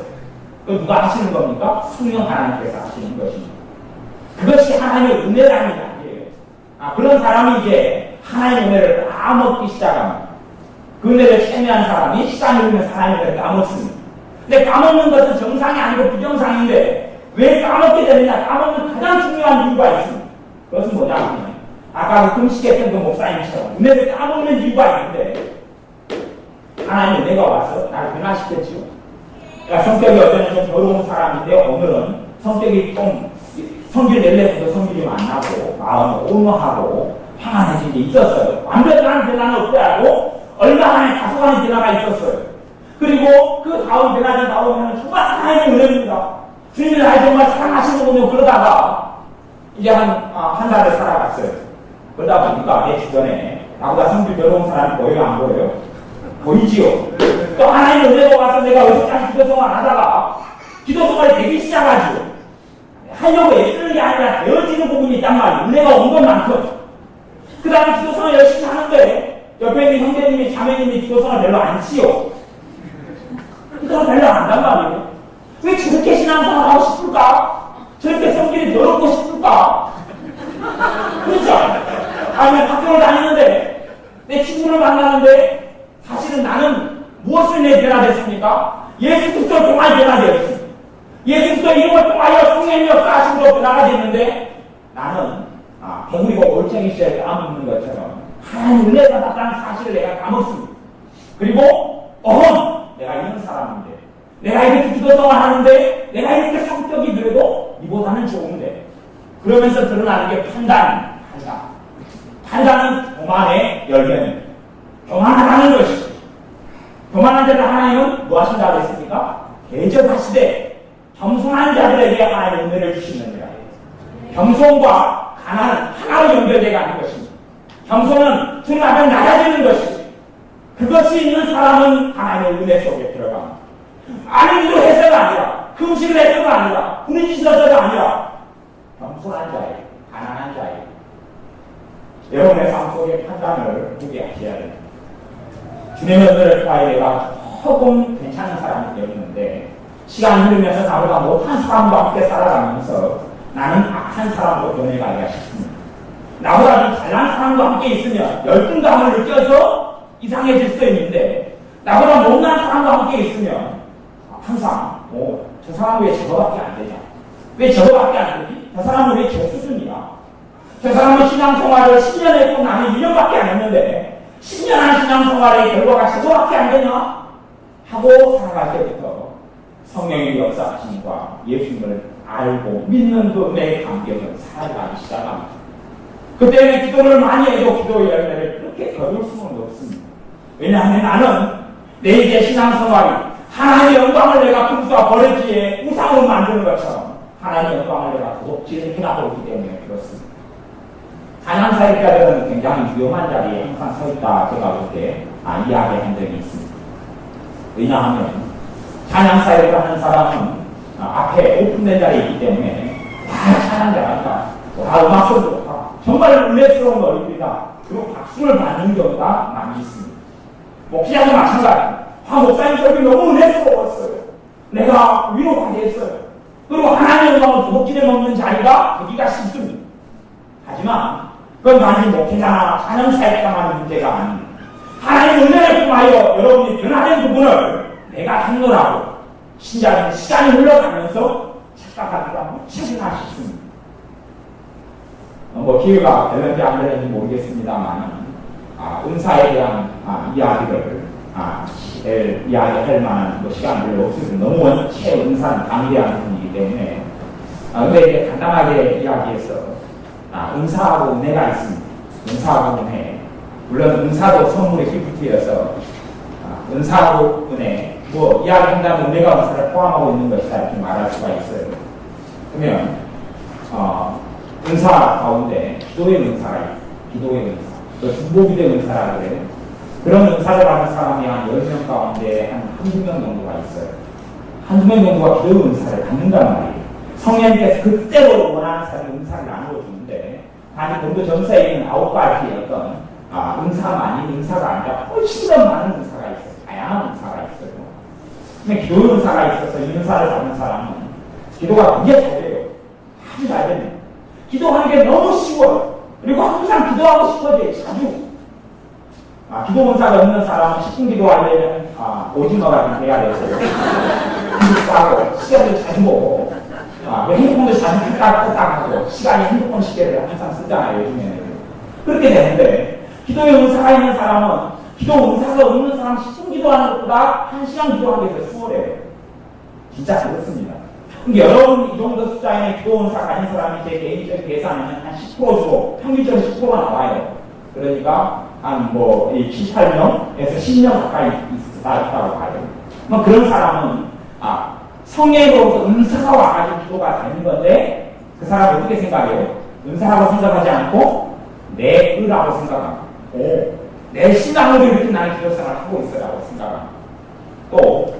그 누가 하시는 겁니까? 성령 하나님께서 하시는 것입니다. 그것이 하나님의 은혜라는 게 아니에요. 그런 사람이 이제 하나님의 은혜를 까먹기 시작합니다. 그 은혜를 체험한 사람이 시간이 흐르면 하나님의 은혜를 까먹습니다. 근데 까먹는 것은 정상이 아니고 부정상인데 왜 까먹게 되느냐? 까먹는 가장 중요한 이유가 있습니다. 그것은 뭐냐면 아까 그 금식했던 그 목사님처럼 은혜를 까먹는 이유가 있는데 하나님의 은혜가 와서 나를 변화시켰지요. 그러니까 성격이 어쩌면 좀 더러운 사람인데 오늘은 성격이 좀 성질 낼래서도 성질이 만나고 마음이 온화하고 평안해진 게 있었어요. 완벽한 변화는 없더라도 얼마나 다소간의 변화가 있었어요. 그리고 그 다음 변화를 나오면 정말 하나님의 은혜입니다. 주님이 나를 정말 사랑하시는군요. 그러다가 이제 한 달을 살아갔어요. 그러다 보니까 내 주변에 나보다 성질 더러운 사람이 보여요? 안 보여요? 보이지요? 또 하나님의 은혜가 와서 내가 어디까지 기도생활 하다가 기도생활이 되기 시작하죠. 하려고 애쓰는 게 아니라 되어지는 부분이 있단 말이에요. 은혜가 온 것만큼. 그 다음에 기도생활 열심히 하는데 옆에 있는 형제님이 자매님이 기도생활 별로 안 치요. 기도생활 별로 안 한단 말이에요. 왜 저렇게 신앙생활 하고 싶을까? 저렇게 성질이 더럽고 싶을까? 그렇죠? 아니면 학교를 다니는데 내 친구를 만나는데 사실은 나는 무엇을 내 변화됐습니까? 예수 그리스도를 통하여 변화되었습니다. 예수 그리스도 이름을 통하여 성령의 역사하심으로 변화가 됐는데 나는 배우리고 올챙이 씨를 까먹는 것처럼 하나님 은혜가 받았다는 사실을 내가 까먹습니다. 그리고 내가 이런 사람인데 내가 이렇게 기도생활 하는데 내가 이렇게 성격이 그래도 이보다는 좋은데 그러면서 드러나는 게 판단은 교만의 열매입니다. 교만하다는 것이죠. 교만한 자를 하나님은 뭐 하신다고 했습니까? 대접하시되 겸손한 자들에게 하나님의 은혜를 주시느니라. 겸손과 가난은 하나로 연결되어 가는 것입니다. 겸손은 주님 앞에 낮아지는 것이고 그것이 있는 사람은 하나님의 은혜 속에 들어갑니다. 많은 일을 해서가 아니라, 금식을 해서가 아니라, 부르짖 어서가 아니라, 겸손한 자예요. 가난한 자예요. 여러분의 삶 속의 판단을 보게 하셔야 됩니다. 주님의 은혜를 통하여 내가 조금 괜찮은 사람이 되었는데, 시간이 흐르면서 나보다 못한 사람과 함께 살아가면서 나는 악한 사람으로 변해가기가 쉽습니다. 나보다 좀 잘난 사람과 함께 있으면 열등감을 느껴서 이상해질 수 있는데, 나보다 못난 사람과 함께 있으면 항상 저 사람은 왜 저거밖에 안 되냐? 왜 저거밖에 안 되지? 저 사람은 왜 저 수준이야? 저 사람은 신앙생활을 10년 했고 나는 1년밖에 안 했는데 10년 한 신앙생활의 결과가 저거밖에 안 되냐? 하고 살아갈 때부터 성령의 역사하심과 예수님을 알고 믿는 그 은혜의 감격은 살아가기 시작합니다. 그때는 기도를 많이 해도 기도의 열매를 그렇게 거둘 수는 없습니다. 왜냐하면 나는 내 이제 신앙생활이 하나님의 영광을 내가 금수와 버려지에 우상으로 만드는 것처럼 하나님의 영광을 내가 도둑질을 해나가고 있기 때문에 그렇습니다. 찬양사역자들은 굉장히 위험한 자리에 항상 서 있다 제가 그렇게 이야기한 적이 있습니다. 왜냐하면 찬양사역을 하는 사람은 앞에 오픈된 자리에 있기 때문에 다 찬양자니까 다 음악소리도 좋다. 정말 은혜스러운 얼굴이다. 그리고 박수를 받는 경우가 많이 있습니다. 목회자도 마찬가지입니다. 목사님 설교 너무 은혜스러웠어요. 내가 위로받게 했어요. 그리고 하나님의 영광을 도둑질해 먹는 자리가 되기가 쉽습니다. 하지만 그건 단지 목회자나 찬양사역자만의 문제가 아닙니다. 하나님의 은혜를 통하여 여러분이 변화된 부분을 내가 handle하고 신자는 시간이 흘러가면서 착각하기가 무척이나 쉽습니다. 기회가 될는지 안 될는지 모르겠습니다만 은사에 대한 이야기를 이야기할 만한 시간이 별로 없습니다. 너무 원체 은사는 강대한 분이기 때문에 근데 이제 간단하게 이야기해서 은사하고 은혜가 있습니다. 은사하고 은혜, 물론 은사도 선물의 기프트여서 은사하고 은혜 이야기한다면 은혜가 은사를 포함하고 있는 것이다 이렇게 말할 수가 있어요. 그러면 은사 가운데 기도의 은사가 있어요. 기도의 은사, 또 중보기도의 은사라고 그래요. 그런 은사를 받는 사람이 한 10명 가운데 한두 명 정도가 있어요. 한두 명 정도가 기도의 은사를 받는단 말이에요. 성령님께서 그때로 원하는 사람이 은사를 나누어주는데 단지 본도전서에 있는 9가지의 어떤 은사만이 은사가 아니라 훨씬 더 많은 은사가 있어요. 다양한 은사가 있어요. 근데 기도의 은사가 있어서 이 은사를 받는 사람은 기도가 되게 잘 돼요. 아주 잘 됩니다. 기도하는 게 너무 쉬워요. 그리고 항상 기도하고 싶어져요. 자주. 기도 은사가 없는 사람은 10분 기도하려면 오징어가 돼야 돼서 싸고 시간을 자주 보고 핸드폰도 자주 끄딱끄딱하고 시간이 핸드폰 시계를 항상 쓰잖아요. 요즘에는. 그렇게 되는데 기도의 은사가 있는 사람은 기도 은사가 없는 사람 10분 기도하는 것보다 1시간 기도하는 게 더 수월해요. 진짜 그렇습니다. 그러니까 여러분 이 정도 숫자의 기도 은사가 아닌 사람이 제 개인적 계산에는 한 10% 주고 평균적으로 10% 나와요. 그러니까 한 18명에서 10명 가까이 있다고 봐요. 그런 사람은 성령으로부터 은사가 와가지고 기도가 되는 건데 그 사람은 어떻게 생각해요? 은사라고 생각하지 않고 내 의라고 생각합니다. 내 신앙으로 이렇게 나는 기도생활을 하고 있어라고 생각합니다. 또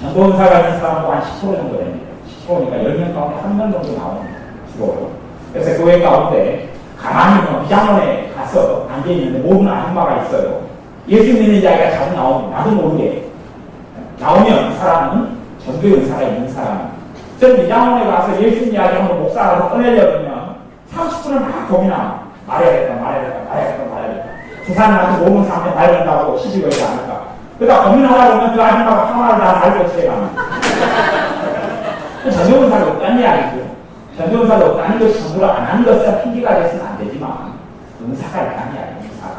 전도 은사가 있는 사람도 한 10% 정도 됩니다. 10%니까 10명 가운데 1명 정도 나옵니다. 주로. 그래서 교회 가운데 가만히 비장원에 가서 앉아있는데 모르는 아줌마가 있어요. 예수 믿는 자기가 자주 나옵니다. 나도 모르게. 나오면 그 사람은 전도의 은사가 있는 사람입니다. 전 비장원에 가서 예수 이야기하면 목사라서 꺼내려면 30분을 막 고민합니다. 말해야겠다. 저 사람한테 모르는 사람한테 말해준다고 시비 걸지 않을까. 그러다 고민하다 보면 그 아줌마가 하나를 다 알고 지내갑니다. 전도 은사가 없다는 이야기죠. 전도 은사가 없다는 것이 전도를 안 하는 것은 핑계가 돼서는 안 되지만 은사가 있다는 이야기예요. 은사가.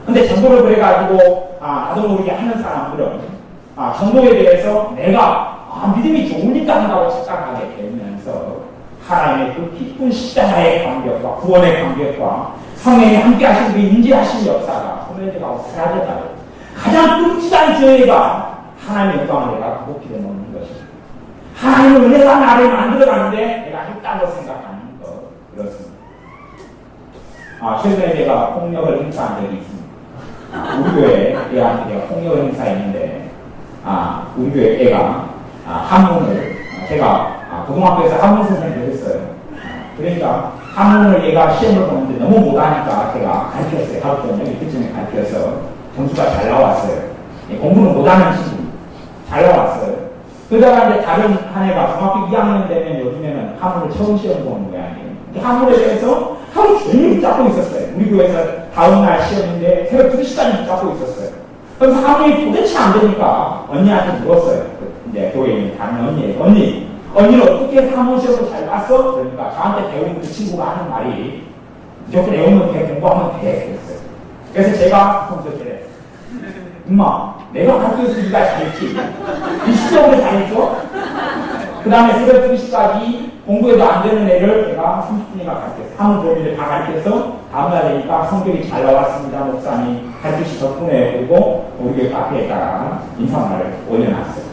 근데 전도를 그래가지고 나도 모르게 하는 사람들은 전도에 대해서 내가 믿음이 좋으니까 한다고 착각하게 되면서 하나님의 그 깊은 십자가의 감격과 구원의 감격과 성령이 함께 하신 그 인지하신 역사가 소멸되고 사라졌다고. 가장 끔찍한 죄가 하나님의 영광을 내가 도둑질해 먹는 것입니다. 하나님의 은혜가 나를 만들어가는데 내가 했다고 생각하는 것. 그렇습니다. 최근에 제가 폭력을 행사한 적이 있습니다. 우리 교회에 대한 폭력을 행사했는데 우리 교회 애가 한문을 제가 고등학교에서 한문 선생님을 했어요. 그러니까 한문을 얘가 시험을 보는데 너무 못하니까 제가 가르쳤어요. 하루 종일 그쯤에 가르쳐서 점수가 잘 나왔어요. 공부는 못하는 친구 잘 나왔어요. 그러다가 이제 다른 한 애가 중학교 2학년 되면 요즘에는 한문을 처음 시험 보는 모양이에요. 한문에 대해서 하루 종일 붙잡고 있었어요. 우리 교회에서 다음날 시험인데 새벽 2시까지 붙잡고 있었어요. 그래서 한문이 도대체 안 되니까 언니한테 물었어요. 이제 교회에 있는 다른 언니는 어떻게 한문 시험을 잘 봤어? 그러니까 저한테 배운 그 친구가 하는 말이 저렇게 내용은 돼, 공부하면 돼. 그랬어요. 그래서 제가 평소에 그래. 엄마, 내가 가르쳐서 네가 잘했지. 일시적으로 잘했어? 그 다음에 새벽 2시까지 공부해도 안 되는 애를 제가 30분이나 가르쳤어요. 한문 범위를 다 가르쳐서 다음날 되니까 성격이 잘 나왔습니다. 목사님 가르치시 덕분에 그리고 우리 교회 카페에다가 인사말을 올려놨어요.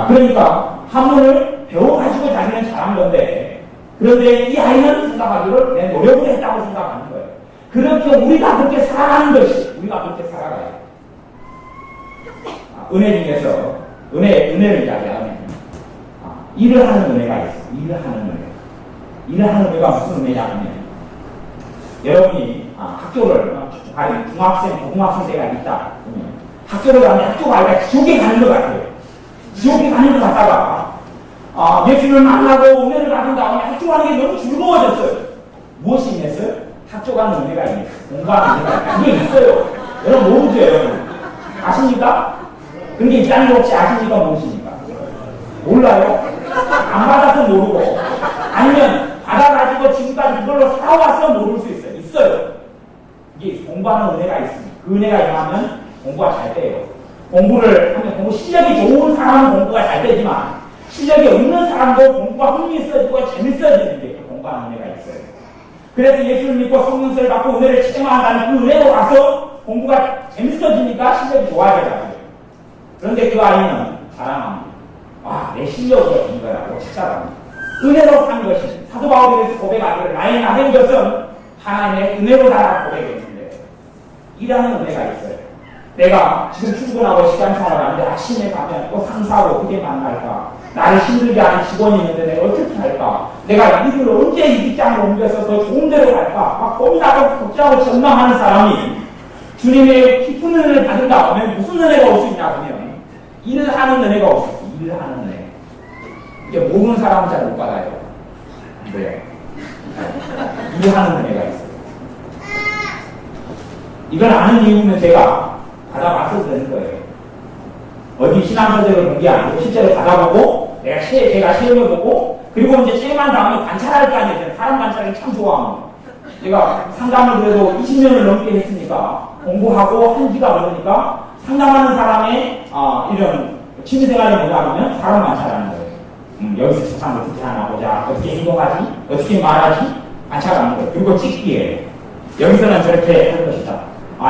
그러니까 한문을 배워가지고 자기는 잘한 건데 그런데 이 아이는 생각하기를 내 노력을 했다고 생각하는 거예요. 그렇게 우리가 그렇게 살아가는 것이 우리가 그렇게 살아가요. 은혜 중에서 은혜를 이야기하면 일을 하는 은혜가 있어요. 일을 하는 은혜가 무슨 은혜냐면 여러분이 학교를 중학생, 고등학생 때가 있다 그러면 학교를 가면 학교가 아니라 지옥에 가는 것 같아요. 지옥에 가는 것 같다가 예수님을 만나고 은혜를 받은 다음에 학교 가는 게 너무 즐거워졌어요. 무엇이 있겠어요? 학교 가는 은혜가 있어요. 공부하는 은혜가 있어요. 그게 있어요. 여러분 모르죠, 여러분? 아십니까? 그런 게 있다는 거 혹시 아십니까? 모르십니까? 몰라요? 안 받아서 모르고 아니면 받아가지고 지금까지 그걸로 살아와서 모를 수 있어요. 있어요. 이게 공부하는 은혜가 있습니다. 그 은혜가 임하면 공부가 잘 돼요. 공부를 하면 공부 실력이 좋은 사람은 공부가 잘 되지만 실력이 없는 사람도 공부가 흥미있어지고 재밌어지는 게 공부하는 은혜가 있어요. 그래서 예수를 믿고 성령을 받고 은혜를 체험한다는 그 은혜로 와서 공부가 재밌어지니까 실력이 좋아져요. 그런데 그 아이는 자랑합니다. 내 실력으로 된 거라고 착각합니다. 은혜로 산 것이 사도 바울이 그래서 고백하기를 나의 나된 것은 하나님의 은혜로 달아 고백했는데 이라는 은혜가 있어요. 내가 지금 출근하고 시간 생활하는데 아침에 가면 또 상사를 어떻게 만날까? 나를 힘들게 하는 직원이 있는데 내가 어떻게 할까? 내가 일을 언제 이 직장을 옮겨서 더 좋은 데로 갈까? 막 고민하고 걱정하고 전망하는 사람이 주님의 깊은 은혜를 받은다 하면 무슨 은혜가 올 수 있냐 하면 일을 하는 은혜가 올 수 있어요. 일을 하는 은혜. 이게 모르는 사람은 잘 못 받아요. 왜? 일을 하는 은혜가 있어요. 이걸 아는 이유는 제가 받아봤어도 되는 거예요. 어디 신앙서적을 본 게 아니고 실제로 받아보고 제가 시험해보고 그리고 이제 체험한 다음에 관찰할 거 아니에요. 사람 관찰을 참 좋아합니다. 제가 상담을 그래도 20년을 넘게 했으니까 공부하고 한지가 그러니까 상담하는 사람의 이런 취미생활이 뭐냐 하면 사람 관찰하는 거예요. 여기서 저 사람 어떻게 하나 보자. 어떻게 행동하지? 어떻게 말하지? 관찰하는 거예요. 그리고 찍기예요. 여기서는 저렇게 할 것이다.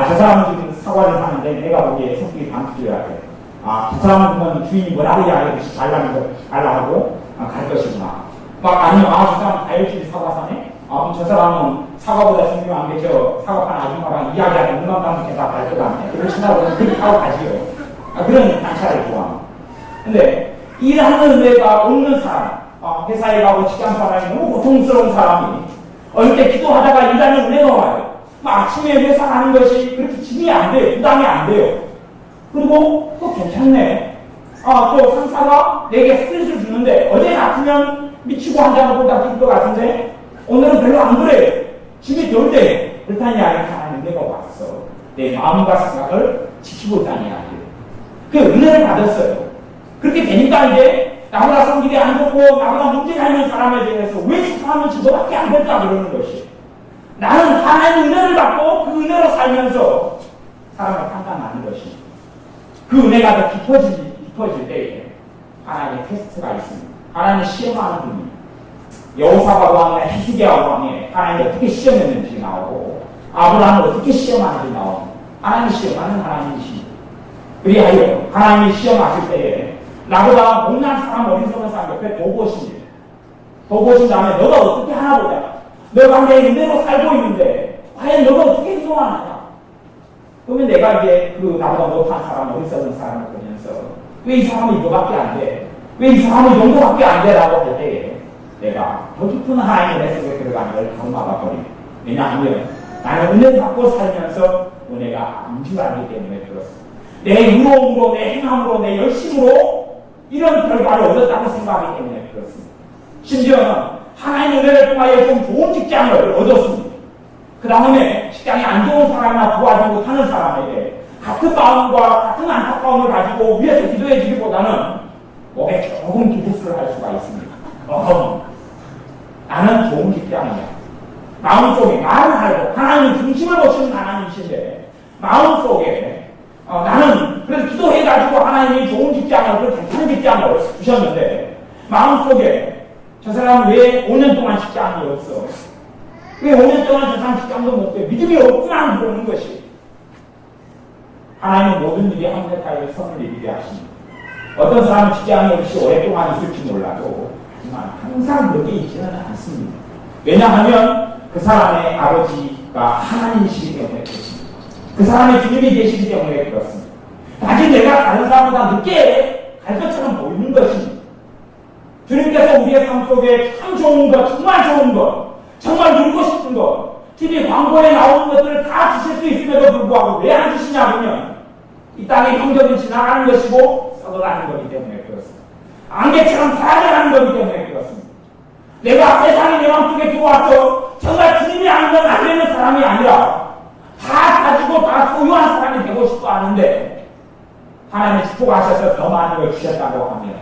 저 사람은 지금 사과를 하는데 내가 보기에 성격이 반투줘야 돼. 저 사람은 보면 주인이 뭐라고 이야기하듯이 달라고 갈 것이구나. 아니면 저 사람 다혈질이 사과사네? 저 사람은 사과보다 중요한 게 저 사과판 아줌마랑 이야기하는 음악감 대답할 것 같네. 그걸 친다고 그렇게 하고 가지요. 그런 관찰을 좋아합니다. 근데 일하는 은혜가 없는 사람, 회사에 가고 직장 사람이 너무 고통스러운 사람이 어릴 때 기도하다가 일하는 은혜가 와요. 아침에 회사 가는 것이 그렇게 짐이 안 돼요. 부담이 안 돼요. 그리고 또 괜찮네. 또 상사가 내게 스트레스를 주는데 어제 같으면 미치고 한다는 보다 뛸 것 같은데 오늘은 별로 안 그래요. 짐이 덜 돼. 그렇다니 하나님 은혜가 왔어. 내 마음과 생각을 지키고 있다니 아니에요. 그 은혜를 받았어요. 그렇게 되니까 이제 나보다 성질이 안 좋고 나보다 문제가 있는 사람에 대해서 왜 저 사람은 저거밖에 안 될까 그러는 것이. 나는 하나님의 은혜를 받고 그 은혜로 살면서 사람을 판단하는 것이. 그 은혜가 더 깊어질 때에 하나님의 테스트가 있습니다. 하나님이 시험하는 분입니다. 여호사밧 왕이나 히스기야 왕이 하나님이 어떻게 시험했는지 나오고 아브라함을 어떻게 시험하는지 나오고 하나님이 시험하는 하나님이십니다. 그리하여 하나님이 시험하실 때에 나보다 못난 사람, 어리석은 사람 옆에 보고 오십니다. 보고 오신 다음에 너가 어떻게 하나 보자. 너가 내 은혜로 살고 있는데 과연 너가 어떻게 행동하느냐. 그러면 내가 이제 그 나보다 못한 사람, 어리석은 사람을 보면서 왜 이 사람은 이거밖에 안 돼? 왜 이 사람은 이 정도밖에 안 돼? 라고 할 때에 내가 더 깊은 하나님의 은혜 속에 들어가는 걸 가로막아 버립니다. 왜냐하면 나는 은혜 받고 살면서 은혜가 안 줄 알기 때문에 그렇습니다. 내 의로움으로, 내 행함으로, 내 열심으로 이런 결과를 얻었다고 생각하기 때문에 그렇습니다. 심지어는 하나님의 은혜를 통하여 좀 좋은 직장을 얻었습니다. 그 다음에 직장이 안 좋은 사람이나 도와주지 못하는 사람에게 같은 마음과 같은 안타까움을 가지고 위에서 기도해 주기보다는 목에 조금 기부스를 할 수가 있습니다. 나는 좋은 직장이야. 마음속에 말은 하고 하나님 중심을 보시는 하나님이신데 마음속에 나는 그래서 기도해가지고 하나님이 좋은 직장을 괜찮은 직장을 주셨는데 마음속에 저 사람은 왜 5년 동안 직장이 없어? 왜 5년 동안 저 사람 직장도 못 돼? 믿음이 없구나 그러는 것이 하나님은 모든 일이 합력하여 선을 이루게 하십니다. 어떤 사람은 직장이 없이 오랫동안 있을지 몰라도 하지만 항상 여기 있지는 않습니다. 왜냐하면 그 사람의 아버지가 하나님이시기 때문에 그렇습니다. 그 사람의 주님이 계시기 때문에 그렇습니다. 아직 내가 다른 사람보다 늦게 갈 것처럼 보이는 것입니다. 주님께서 우리의 삶 속에 참 좋은 것, 정말 좋은 것, 정말 누리고 싶은 것, TV 광고에 나오는 것들을 다 주실 수 있음에도 불구하고 왜 안 주시냐 하면 이 땅의 형편은 지나가는 것이고 썩어가는 거기 때문에 그렇습니다. 안개처럼 사라져가는 거기 때문에 그렇습니다. 내가 세상이 내 마음속에 들어와서 정말 주님이 아니면 안 되는 사람이 아니라 다 가지고 다 소유한 사람이 되고 싶어 하는데 하나님이 축복하셔서 더 많은 걸 주셨다고 하면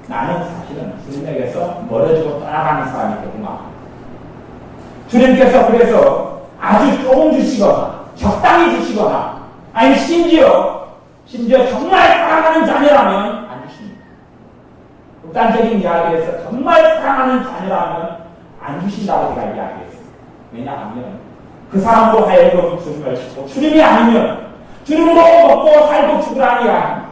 나는 사실은 주님에게서 멀어지고 떠나가는 사람이 되구나. 주님께서 그래서 아주 조금 주시거나 적당히 주시거나 아니 심지어 정말 사랑하는 자녀라면 안 주십니다. 극단적인 이야기에서 정말 사랑하는 자녀라면 안 주신다고 제가 이야기했어요. 왜냐하면 그 사람으로 하여금 주님을 찾고 주님이 아니면 주님으로 먹고 살고 죽으라니 아닙니다.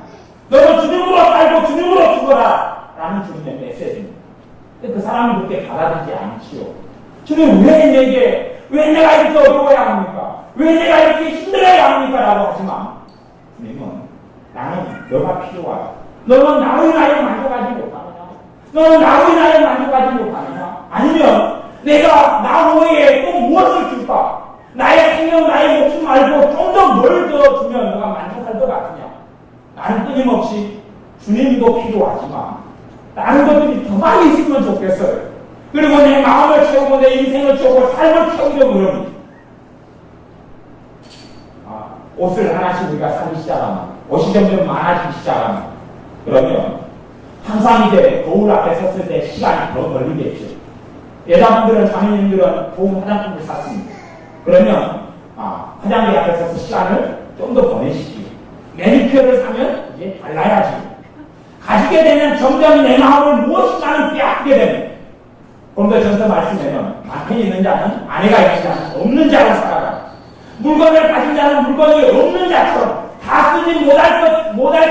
너는 주님으로 살고 주님으로 죽어라 라는 주님의 메시지입니다. 근데 그 사람이 그렇게 받아들이지 않지요. 주님 왜 내가 이렇게 어려워야 합니까? 왜 내가 이렇게 힘들어야 합니까? 라고 하지만 주님은 나는 너가 필요하다. 너는 나로 인하여 만족하지 못하느냐? 너는 나로 인하여 만족하지 못하느냐? 아니면 내가 나 외에 또 무엇을 줄까? 나의 생명, 나의 목숨 말고 좀 더 뭘 더 주면 너가 만족할 것 같으냐? 나는 끊임없이 주님도 필요하지만 다른 것들이 더 많이 있으면 좋겠어요. 그리고 내 마음을 채우고 내 인생을 채우고 삶을 채우려고 그럽니다. 옷을 하나씩 우리가 사기 시작하면 옷이 점점 많아지기 시작하면 그러면 항상 이제 거울 앞에 섰을 때 시간이 더 걸리겠죠. 여자분들은 장인님들은 좋은 화장품을 샀습니다. 그러면 화장기 앞에 서서 시간을 좀 더 보내시지요. 매니큐어를 사면 이제 발라야지. 가지게 되면 점점 내 마음을 무엇인가는 빼앗게 됩니다. 그런데 전서 말씀에는 남편이 있는 자는 아내가 있는 자는 없는 자로 살아가. 물건을 가진 자는 물건이 없는 자처럼 다 쓰지 못할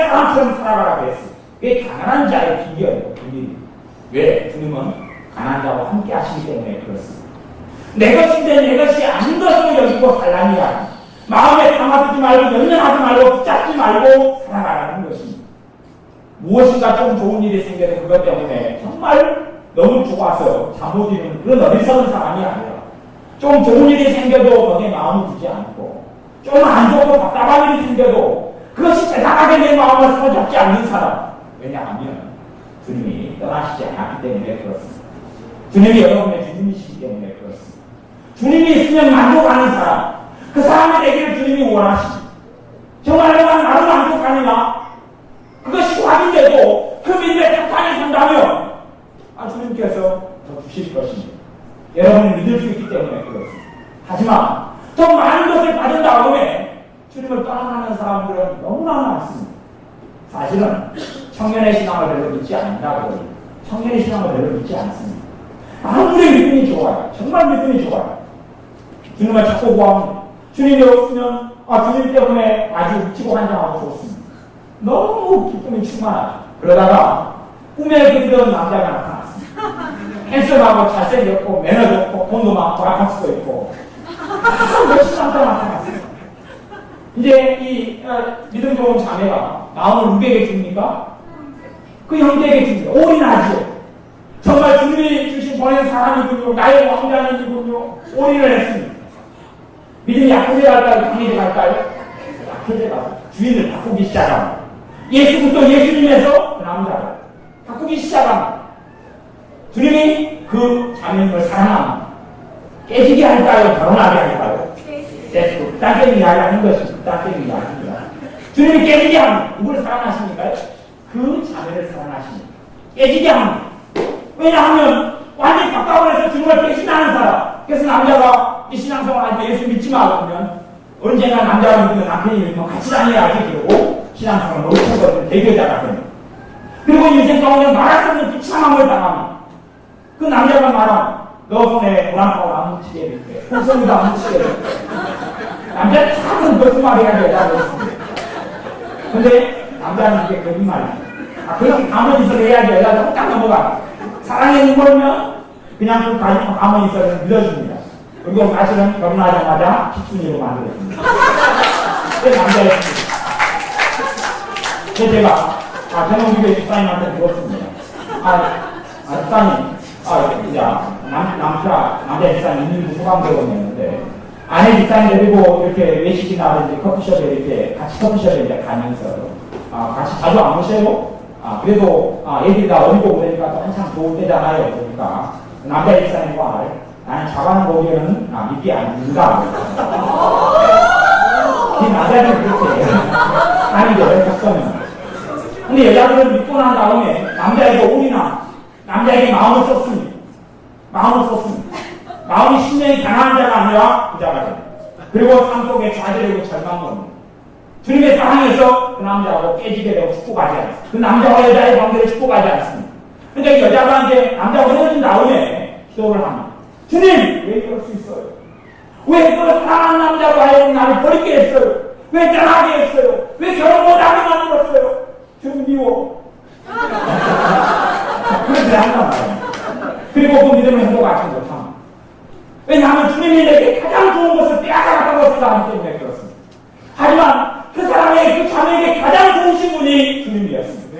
사람처럼 살아가라고 했어요. 그게 가난한 자의 비결이에요. 왜? 주님은 가난한 자와 함께 하시기 때문에 그렇습니다. 내 것인데 내 것이 아닌 것으로 여기고 살라니라. 마음에 담아두지 말고 연연하지 말고 붙잡지 말고 살아가라는 것입니다. 무엇인가 좀 좋은 일이 생겨도 그것 때문에 정말 너무 좋아서 잠 못 이루는 그런 어리석은 사람이 아니라 좀 좋은 일이 생겨도 거기에 마음을 두지 않고 좀 안 좋고 답답한 일이 생겨도 그것이 대단하게 내 마음을 사로잡지 않는 사람. 왜냐하면 주님이 떠나시지 않았기 때문에 그렇습니다. 주님이 여러분의 주님이시기 때문에 그렇습니다. 주님이 있으면 만족하는 사람, 그 사람이 되기를 주님이 원하십니다. 정말 내가 나를 만족하느냐? 그것이 확인돼도 그 믿음에 탁탁히 산다면 주님께서 더 주실 것입니다. 여러분이 믿을 수 있기 때문에 그렇습니다. 하지만 더 많은 것을 받은 다음에 주님을 떠나가는 사람들은 너무나 많습니다. 사실은 청년의 신앙을 별로 믿지 않는다고 그러니 청년의 신앙을 별로 믿지 않습니다. 아무리 믿음이 좋아요. 정말 믿음이 좋아요. 주님을 찾고 구합니다. 주님이 없으면 주님 때문에 아주 웃기고 한장하고 좋습니다. 너무 기쁨이 충만하죠. 그러다가 꿈에 그리던 남자가 나타났습니다. 핸섬하고 잘생겼고 매너 좋고 돈도 많고 아파트도 있고 멋진 남자가 나타났습니다. 이제 이 믿음 좋은 자매가 마음을 누구에게 줍니까? 그 형제에게 줍니다. 올인하죠. 정말 주님이 주신 보낸 사람이군요. 나의 왕자님이군요. 올인을 했습니다. 믿음이 약해져 갈까요? 강해져 갈까요? 약해져 가요. 주인을 바꾸기 시작합니다. 예수부터 예수님에서 그 남자를 바꾸기 시작합니다. 주님이 그 자매님을 사랑합니다. 깨지게 할까요? 결혼하게 할까요? 깨지고 딴 이야기하는 것입니다. 딴 이야기입니다. 주님이 깨지게 합니다. 누구를 사랑하십니까? 그 자매를 사랑하십니다. 깨지게 합니다. 왜냐하면 완전히 바꿔버려서 주님을 배신하는 사람. 그래서 남자가 이 신앙생활 할 때 예수 믿지 마 그러면 언젠가 남자가 믿으면 남편이 믿으면 같이 다녀야지 그러고 신앙생활을 멈춰버리는 대교자가 됩니다. 그리고 인생 가운데 말할 수 없는 비참함을 당합니다. 그 남자가 말합니다. 너 손에 고랑파를 안 묻히게 해줄게. 손성이도 안 묻히게 해줄게. 남자는 작은 거짓말해야 여자고 있습니다. 근데 남자는 이게 거짓말이에요. 그럼 가만히 있어 해야지 여자가 딱 넘어가. 사랑에 걸면 그냥 그 가만히 있어서 믿어줍니다. 그리고 사실은 결혼하자마자 기춘이로 만들었습니다. 그게 남자였습니다. 그래서 제가 전용기교회 집사님한테 들었습니다. 집사님, 남자 집사님 이민부 소방대원이었는데 아내 집사님 데리고 이렇게 외식이나 이제 커피숍에 이렇게 같이 커피숍에 이제 가면서 같이 자주 안 오세요? 그래도 애들이 다 어리고 그러니까 또 한참 좋을 때잖아요. 그러니까 남자 집사님과 나는 자반 보기에는 믿기 아닙니다. 이 남자들은 그렇게 아니 이제 복선은 근데 여자들은 믿고 난 다음에 남자에게 올인한 남자에게 마음을 썼습니다. 마음이 신령이 강한 자가 아니라 부자가 됩니다. 그리고 삶 속에 좌절되고 절망합니다. 주님의 사랑에서 그 남자하고 깨지게 되고 축복하지 않습니다. 그 남자와 여자의 관계를 축복하지 않습니다. 그러니까 여자가 이제 남자가 헤어진 다음에 기도를 합니다. 주님! 왜 이럴 수 있어요? 왜 그 사랑하는 남자와의 나를 버리게 했어요? 왜 떠나게 했어요? 왜 결혼 못하게 만들었어요? 주님 미워. 그렇게 한단 말이에요. 그리고 그 믿음을 행복하지 못합니다. 왜냐하면 주님이 내게 가장 좋은 것을 빼앗아갔던 것을 알기 때문에 그렇습니다. 하지만 그 사람에게, 그 자매에게 가장 좋으신 분이 주님이었습니다.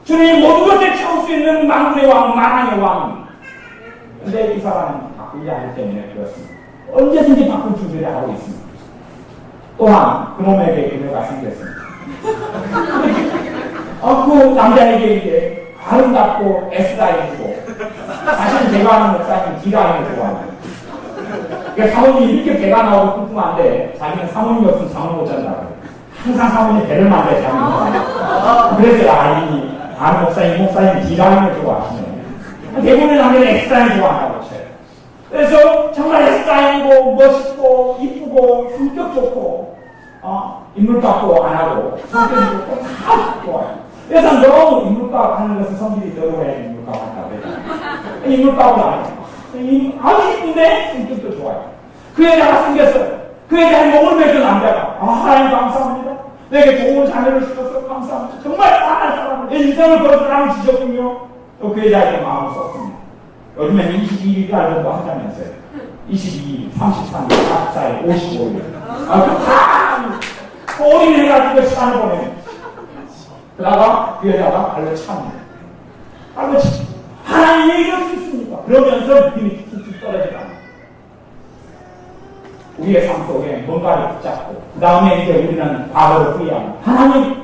주님이 모든 것을 채울 수 있는 만군의 왕, 만왕의 왕입니다. 근데 이 사람은 바꾸지 않기 때문에 그렇습니다. 언제든지 바꿀 준비를 하고 있습니다. 또한 그놈에게 그녀가 생겼습니다. 그 남자에게 이제 아름답고 S라인이고 사실 제가 하는 목사님 D라인을 좋아합니다. 그러니까 사모님이 이렇게 배가 나오고 뚱뚱한데 자기는 사모님이 없으면 잠을 못 잔다고. 항상 사모님이 배를 만들어야 잠을 그래서 이 목사님 D라인을 좋아하시네요. 대부분의 남자는 X라인 좋아한다고 쳐요. 그래서 정말 X라인이고 멋있고 이쁘고 성격 좋고 인물값도 안 하고 성격이 좋고 다 좋아요. 그래서 너무 인물값 하는 것은 성질이 더러워야 인물값 한다고 해요. 인물값도 안 해요. 아주 이쁜데 성격도 좋아요. 그 여자가 생겼어요. 그 여자의 몸을 매준 남자가 하나님 감사합니다. 내게 좋은 자녀를 주셔서 감사합니다. 정말 사랑하는 사람을 내 인생을 그런 사람을 주셨군요. 또 그 여자에게 마음을 썼습니다. 요즘에는 22일 알고도 한다면서요. 22일, 33일, 44일, 55일. 다 올인해가지고 시간을 보내요. 그러다가 그 여자가 발로 찹니다. 발로 찹니다. 하나님이 이럴 수 있습니까? 그러면서 믿음이 툭툭 떨어지다. 우리의 삶 속에 뭔가를 붙잡고 그 다음에 이제 우리는 과거를 후회합니다. 하나님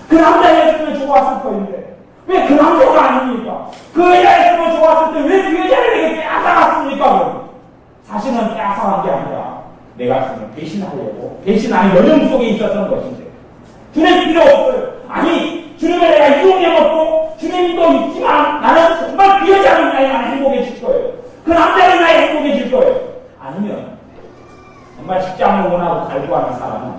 그 남자였으면 좋았을 거인데 왜 그 남자가 아닙니까? 그 여자였으면 좋았을 때 왜 그 여자를 내게 빼앗아갔습니까? 사실은 빼앗아간 게 아니라 내가 주님을 배신하려고 배신하는 여정 속에 있었던 것인데 주님 필요 없어요. 아니 주님을 내가 이용해먹고 주님도 있지만 나는 정말 그 여자는 나의 행복해질 거예요. 그 남자는 나의 행복해질 거예요. 아니면 정말 직장을 원하고 갈구하는 사람은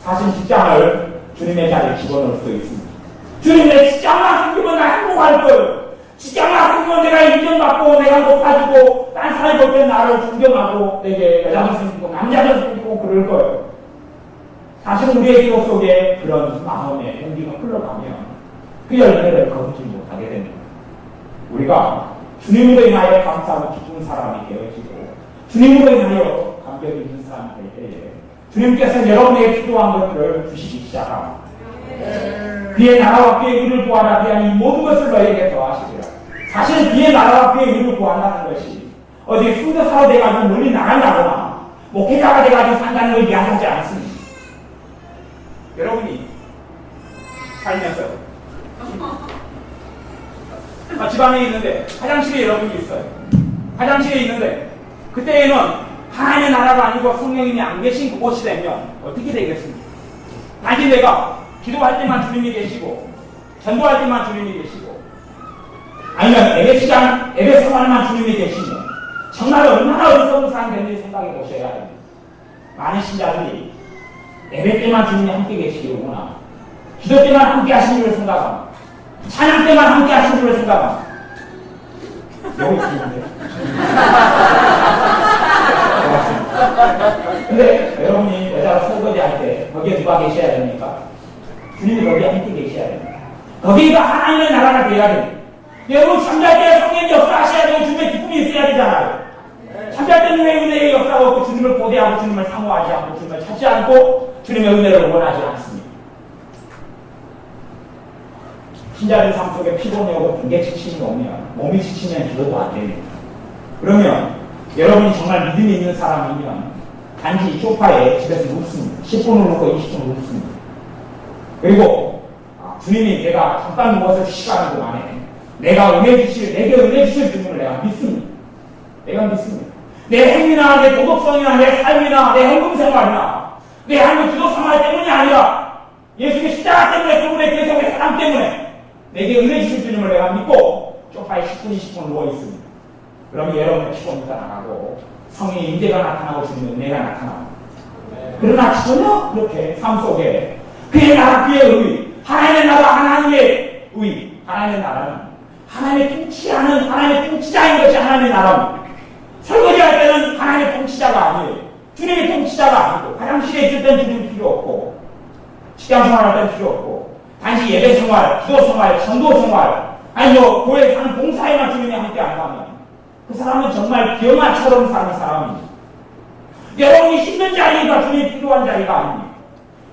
사실 직장을 주님의 자리에 집어넣을 수도 있습니다. 주님 내 직장만 생기면 나 행복할 거예요. 직장만 생기면 내가 인정받고 내가 높아지고 딴 사람이 볼 때 나를 존경하고 내게 여자도 생기고 남자도 생기고 그럴 거예요. 사실은 우리의 기도 속에 그런 마음의 공기가 흘러가면 그 열매를 거두지 못하게 됩니다. 우리가 주님으로 인하여 감사하고 기쁜 사람이 되어지고 주님으로 인하여 감격이 있는 사람이 될 때에 주님께서 여러분에게 필요한 것들을 주시기 시작합니다. 그의 나라와 그의 의를 구하라. 그의 이 모든 것을 너에게 더하시리라. 사실 그의 나라와 그의 의를 구한다는 것이 어디 순교사로 돼가지고 멀리 나간다거나 목회자가 돼가지고 산다는 걸 이야기하지 않습니다. 여러분이 살면서 집안에 있는데 화장실에 여러분이 있어요. 화장실에 있는데 그때에는 하나님의 나라가 아니고 성령님이 안 계신 그곳이 되면 어떻게 되겠습니까? 단지 내가 기도할 때만 주님이 계시고 전도할 때만 주님이 계시고 아니면 예배 생활만 주님이 계시면 정말 얼마나 어리석은 사람이 되는지 생각해 보셔야 합니다. 많은 신자들이 예배 때만 주님이 함께 계시기로구나, 기도 때만 함께 하시는 줄 생각합니다. 찬양 때만 함께 하시는 줄 생각합니다. 여기 있는데. 근데 여러분이 여자로 설거지 할 때 거기에 누가 계셔야 됩니까? 주님이 거기에 함께 계셔야 됩니다. 거기가 하나님의 나라가 되어야 됩니다. 여러분 잠잘 때 성령의 역사하셔야 되고 주님의 기쁨이 있어야 되잖아요. 잠잘 때는 왜 은혜의 역사가 없고 주님을 고대하고 주님을 사모하지 않고 주님을 찾지 않고 주님의 은혜를 원하지 않습니다. 신자들 삶 속에 피곤해 오고 등계 지침이 오면, 몸이 지치면 기도도 안 됩니다. 그러면 여러분이 정말 믿음이 있는 사람이면 단지 소파에 집에서 눕습니다. 10분을 눕고 20분을 눕습니다. 그리고 주님이 내가 잠깐 누워서 쉬가는 동안에 내가 내게 은혜 주실 주님을 내가 믿습니다. 내가 믿습니다. 내 행위나 내 도덕성이나 내 삶이나 내 헌금 생활이나 내 하나님 기도 생활 때문이 아니라 예수의 십자가 때문에 계속의 사랑 때문에 내게 은혜 주실 주님을 내가 믿고 소파에 10분, 20분 누워있습니다. 그러면 여러분의 피곤이가 나가고 성령의 임재가 나타나고 주님의 은혜가 나타나고, 그러나 전혀 그렇게 삶 속에 그의 나라, 그의 의, 하나님의 나라, 하나님의 의, 하나님의 나라는 하나님의 통치하는 하나님의 통치자인 것이 하나님의 나라입니다. 설거지할 때는 하나님의 통치자가 아니에요. 주님의 통치자가 아니고, 화장실에 있을 때는 주님이 필요 없고, 직장 생활할 때는 필요 없고, 단지 예배 생활, 기도 생활, 전도 생활, 아니 교회에 사는 봉사에만 주님이 함께 안 가면 그 사람은 정말 기어마처럼 사는 사람입니다. 여러분이 힘든 자리가 주님이 필요한 자리가 아닙니다.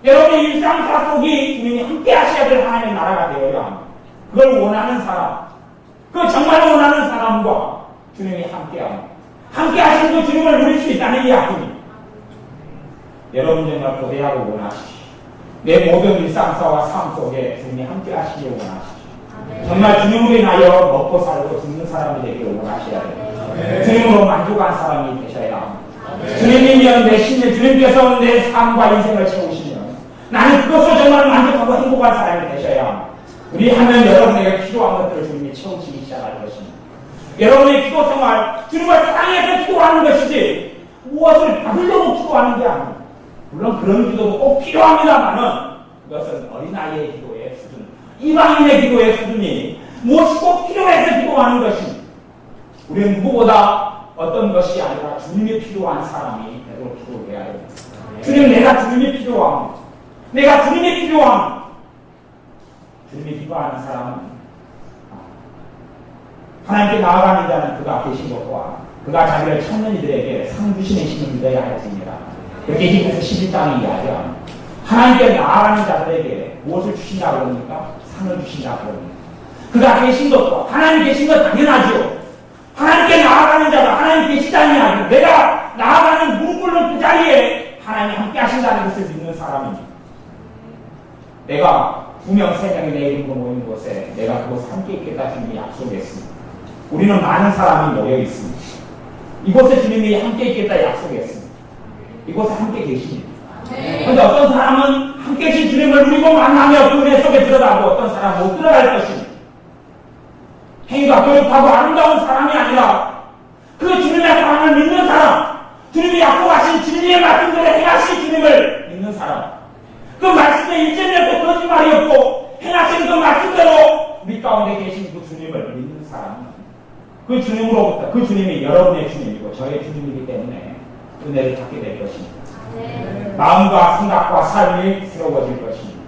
여러분의 일상사 속이 주님이 함께 하셔야 될 하나님의 나라가 되어야 합니다. 그걸 원하는 사람, 그걸 정말 원하는 사람과 주님이 함께 합니다. 함께 하시는 그 주님을 누릴 수 있다는 이야기입니다. 여러분 정말 고대하고 원하십시오. 내 모든 일상사와 삶 속에 주님이 함께 하시기를 원하십시오. 정말 주님으로 인하여 먹고 살고 죽는 사람이 되기를 원하셔야 돼요. 주님으로 만족한 사람이 되셔야 합니다. 주님이면 내 신뢰, 주님께서 내 삶과 인생을 채우시면 나는 그것을 정말 만족하고 행복한 사람이 되셔야 합니다. 우리 하면 여러분에게 필요한 것들을 주님이 채우시기 시작할 것입니다. 여러분의 기도 생활, 주님을 사랑해서 기도하는 것이지 무엇을 받으려고 기도하는 게 아닙니다. 물론 그런 기도도 꼭 필요합니다만은 그것은 어린아이의 기도의 수준, 이방인의 기도의 수준이 무엇이 꼭 필요해서 기도하는 것입니다. 우리는 누구보다 어떤 것이 아니라 주님이 필요한 사람이 되도록 기도를 해야 됩니다. 주님, 내가 주님이 필요합니다. 내가 주님이 필요합니다. 주님이 기도하는 사람은 하나님께 나아가는 자는 그가 계신 것과 그가 자기를 찾는 이들에게 상 주시는 신을 믿어야 할지니라. 그렇게 히브리서 11장이 이야기합니다. 하나님께 나아가는 자들에게 무엇을 주신다고 합니까? 상을 주신다고 합니다. 그가 계신 것과 하나님 계신 것 당연하죠. 하나님께 나아가는 자가 하나님 계시다니 아니고 내가 나아가는 무릎 꿇는 그 자리에 하나님이 함께 하신다는 것을 믿는 사람입니다. 내가 2명, 3명이 내 이름으로 모이는 곳에 내가 그곳에 함께 있겠다 주님이 약속했습니다. 우리는 많은 사람이 모여 있습니다. 이곳에 주님이 함께 있겠다 약속했습니다. 이곳에 함께 계십니다. 그런데 어떤 사람은 함께 계신 주님을 누리고 만나며 그 은혜 속에 들어가고 어떤 사람은 못 들어갈 것입니다. 행위가 거룩하고 아름다운 사람이 아니라 그 주님의 사랑을 믿는 사람, 주님이 약속하신 진리의 말씀대로 행하신 주님을 믿는 사람, 그 말씀에 일제되고 거짓말이 없고 행하신 그 말씀대로 우리 가운데 계신 그 주님을 믿는 사람은 그 주님으로부터, 그 주님이 여러분의 주님이고 저의 주님이기 때문에 은혜를 받게 될 것입니다. 마음과 생각과 삶이 새로워질 것입니다.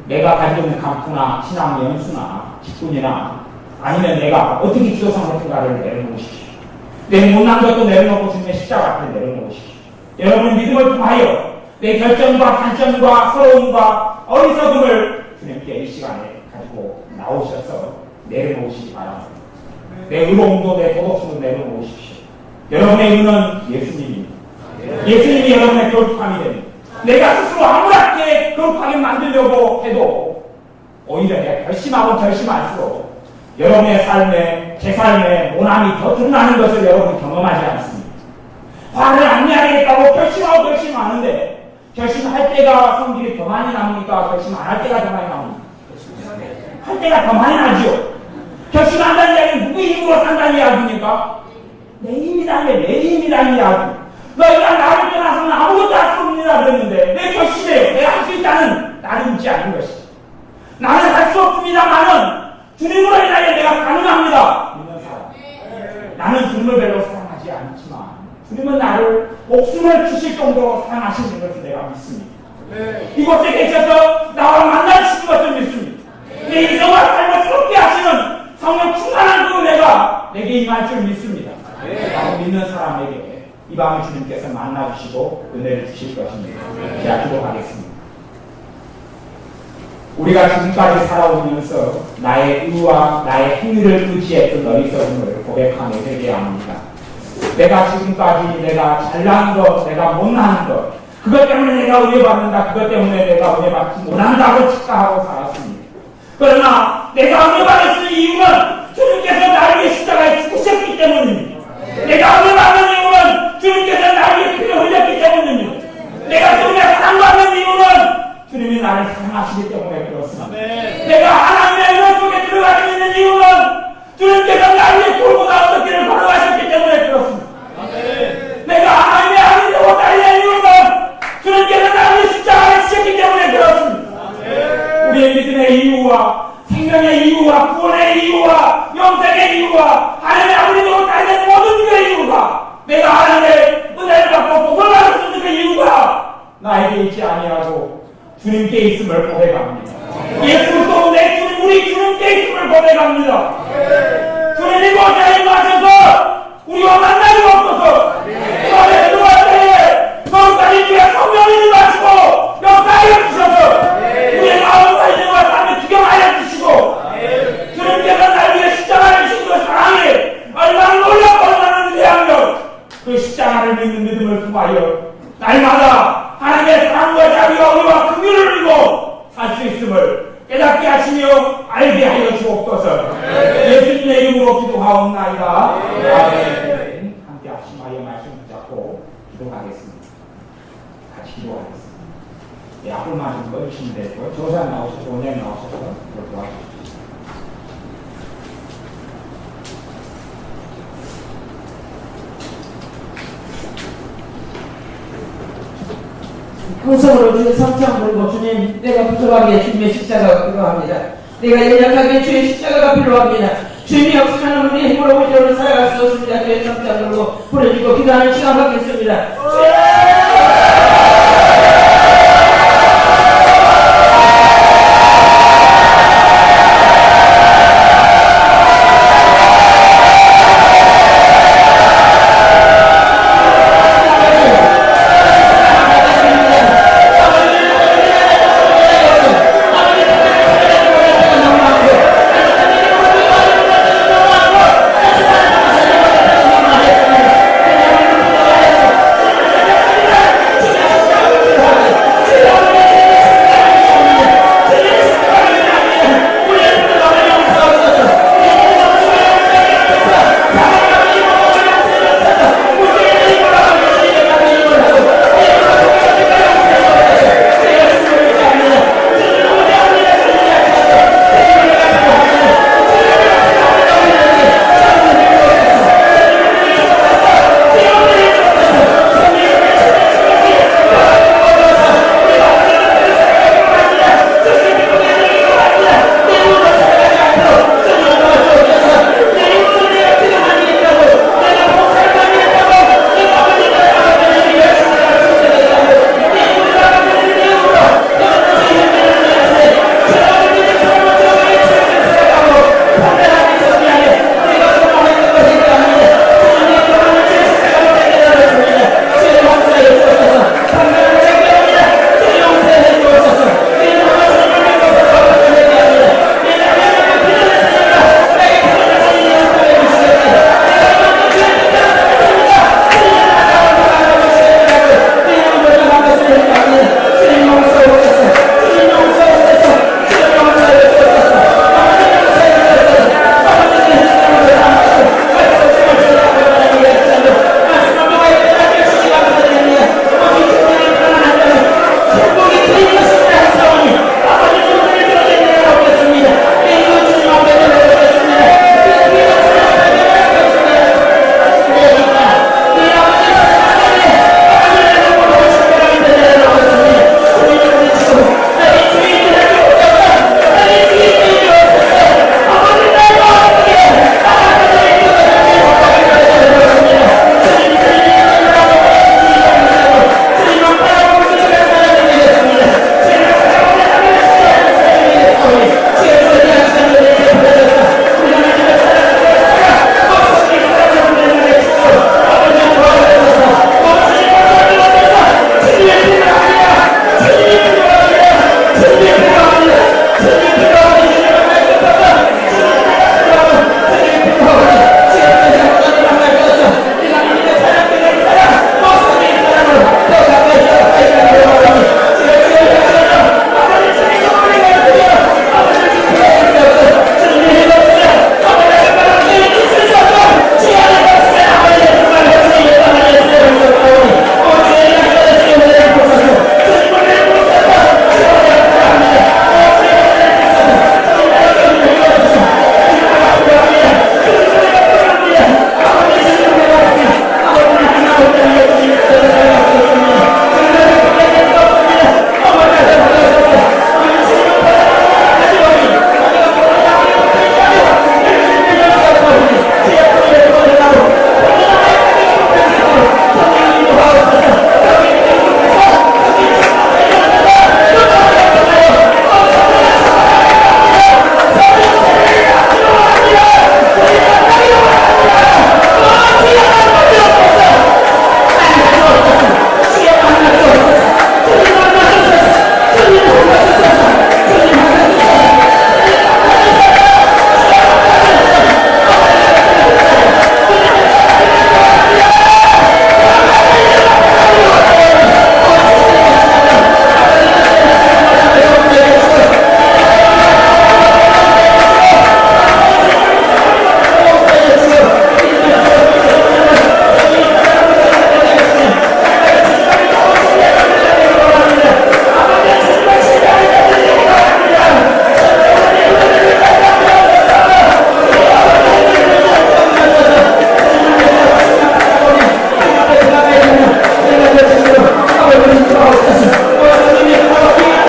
내가 가지고 있는 감투나 신앙 연수나 직분이나 아니면 내가 어떻게 기도상 같은가를 내려놓으십시오. 내 못난 것도 내려놓고 주님의 십자가 앞에 내려놓으십시오. 여러분의 믿음을 통하여 내 결정과 단점과 서러움과 어리석음을 주님께 이 시간에 가지고 나오셔서 내려놓으시기 바랍니다. 내 의로움도 내 도덕성도 내려놓으십시오. 여러분의 의는 예수님입니다. 예수님이 여러분의 거룩함이 됩니다. 내가 스스로 아무렇게 거룩하게 만들려고 해도 오히려 내가 결심할수록 여러분의 삶에, 제 삶에 모남이 더 드러나는 것을 여러분이 경험하지 않습니다. 화를 안 내야겠다고 결심하는데 결심할 때가 성질이 더 많이 나옵니까? 결심 안 할 때가 더 많이 나옵니까? 할 때가 더 많이 나죠. 결심한다는 이야기는 누구 힘으로 산다는 이야기입니까? 내 힘이라는 이야기. 너희가 나를 떠나서는 아무것도 할 수 없습니다 그랬는데 내 결심이에요. 내가 할 수 있다는 나를 믿지 않는 것이죠. 나는 할 수 없습니다만은 주님으로 인하여 내가 가능합니다. 믿는 사람. 나는 주님을 별로 사랑하지 않지만 주님은 나를 목숨을 주실 정도로 사랑하시는 것을 내가 믿습니다. 이곳에 계셔서 나와 만나주시는 것을 믿습니다. 내 인생과 삶을 새롭게 하시는 성령 충만한 그 은혜가 내게 임할 줄 믿습니다. 라고 믿는 사람에게 이 밤에 주님께서 만나주시고 은혜를 주실 것입니다. 제가 기도하겠습니다. 우리가 지금까지 살아오면서 나의 의와 나의 행위를 의지했던 어리석음을 고백하며 회개합니다. 내가 지금까지 내가 잘난 것, 내가 못난 것, 그것 때문에 내가 은혜받는다, 그것 때문에 내가 은혜받지 못한다고 착각하고 살았습니다. 그러나 내가 은혜받을 수 있는 이유는 주님께서 나를 위해 십자가에 죽으셨기 때문입니다. 내가 은혜받는 이유는 주님께서 나를 위해 피를 흘렸기 때문입니다. 내가 주님의 사랑받는 이유는 주님이 나를 사랑하시기 때문에 그렇습니다. 내가 하나님의 은혜 속에 들어가게 되는 이유는 주님께서 나를 위해 돌보다 어떤 길을 걸어가셨기 때문에 그렇습니다. 내가 하나님의 아들 되고 달리는 이유는 주님께서 나를 위해 십자가에 지셨기 때문에 그렇습니다. 우리의 믿음의 이유와 생명의 이유와 구원의 이유와 영생의 이유와 하나님의 아버지 되고 달리는 모든 그 이유가 내가 하나님의 은혜를 받고 복을 받을 수 있는 그 이유가 나에게 있지 아니하고 주님께 있음을 고백합니다. 예수 그리스도 내 주님, 우리 주님께 있음을 고백합니다. 주님 이곳에 임하셔서 우리와 만나기 없어서 이곳에 들어갈 때에 거기까지 주의 성령을 임하시고 역사하여 주셔서 우리의 마음과 인생과 삶을 기경하여 주시고 주님께서 날 위해 십자가를 주신 그 사랑이 얼마나 놀랍고 얼마나 위대하며 그 십자가를 믿는 믿음을 통하여 날마다 하나님의 사랑과 자비와 의와 긍휼을 이루고 살 수 있음을 깨닫게 하시며 알게 하여 주옵소서. 예수님의 이름으로 기도하옵나이다. 아멘. 함께 합심하여 말씀 붙잡고 기도하겠습니다. 같이 기도하겠습니다. 약을 마시는 거 주시면 되고 조사 나오셔서 원장 나오셔서 도와주십시오. 항성으로 주의 성창 부르고 주님 내가 부족하기에 주님의 십자가가 필요합니다. 내가 연약하기에 주의 십자가가 필요합니다. 주님이 없으면 우리의 힘으로 오히려 살아갈 수 없습니다. 주의 성창 부르고 부르짖고 기도하는 시간 갖겠습니다.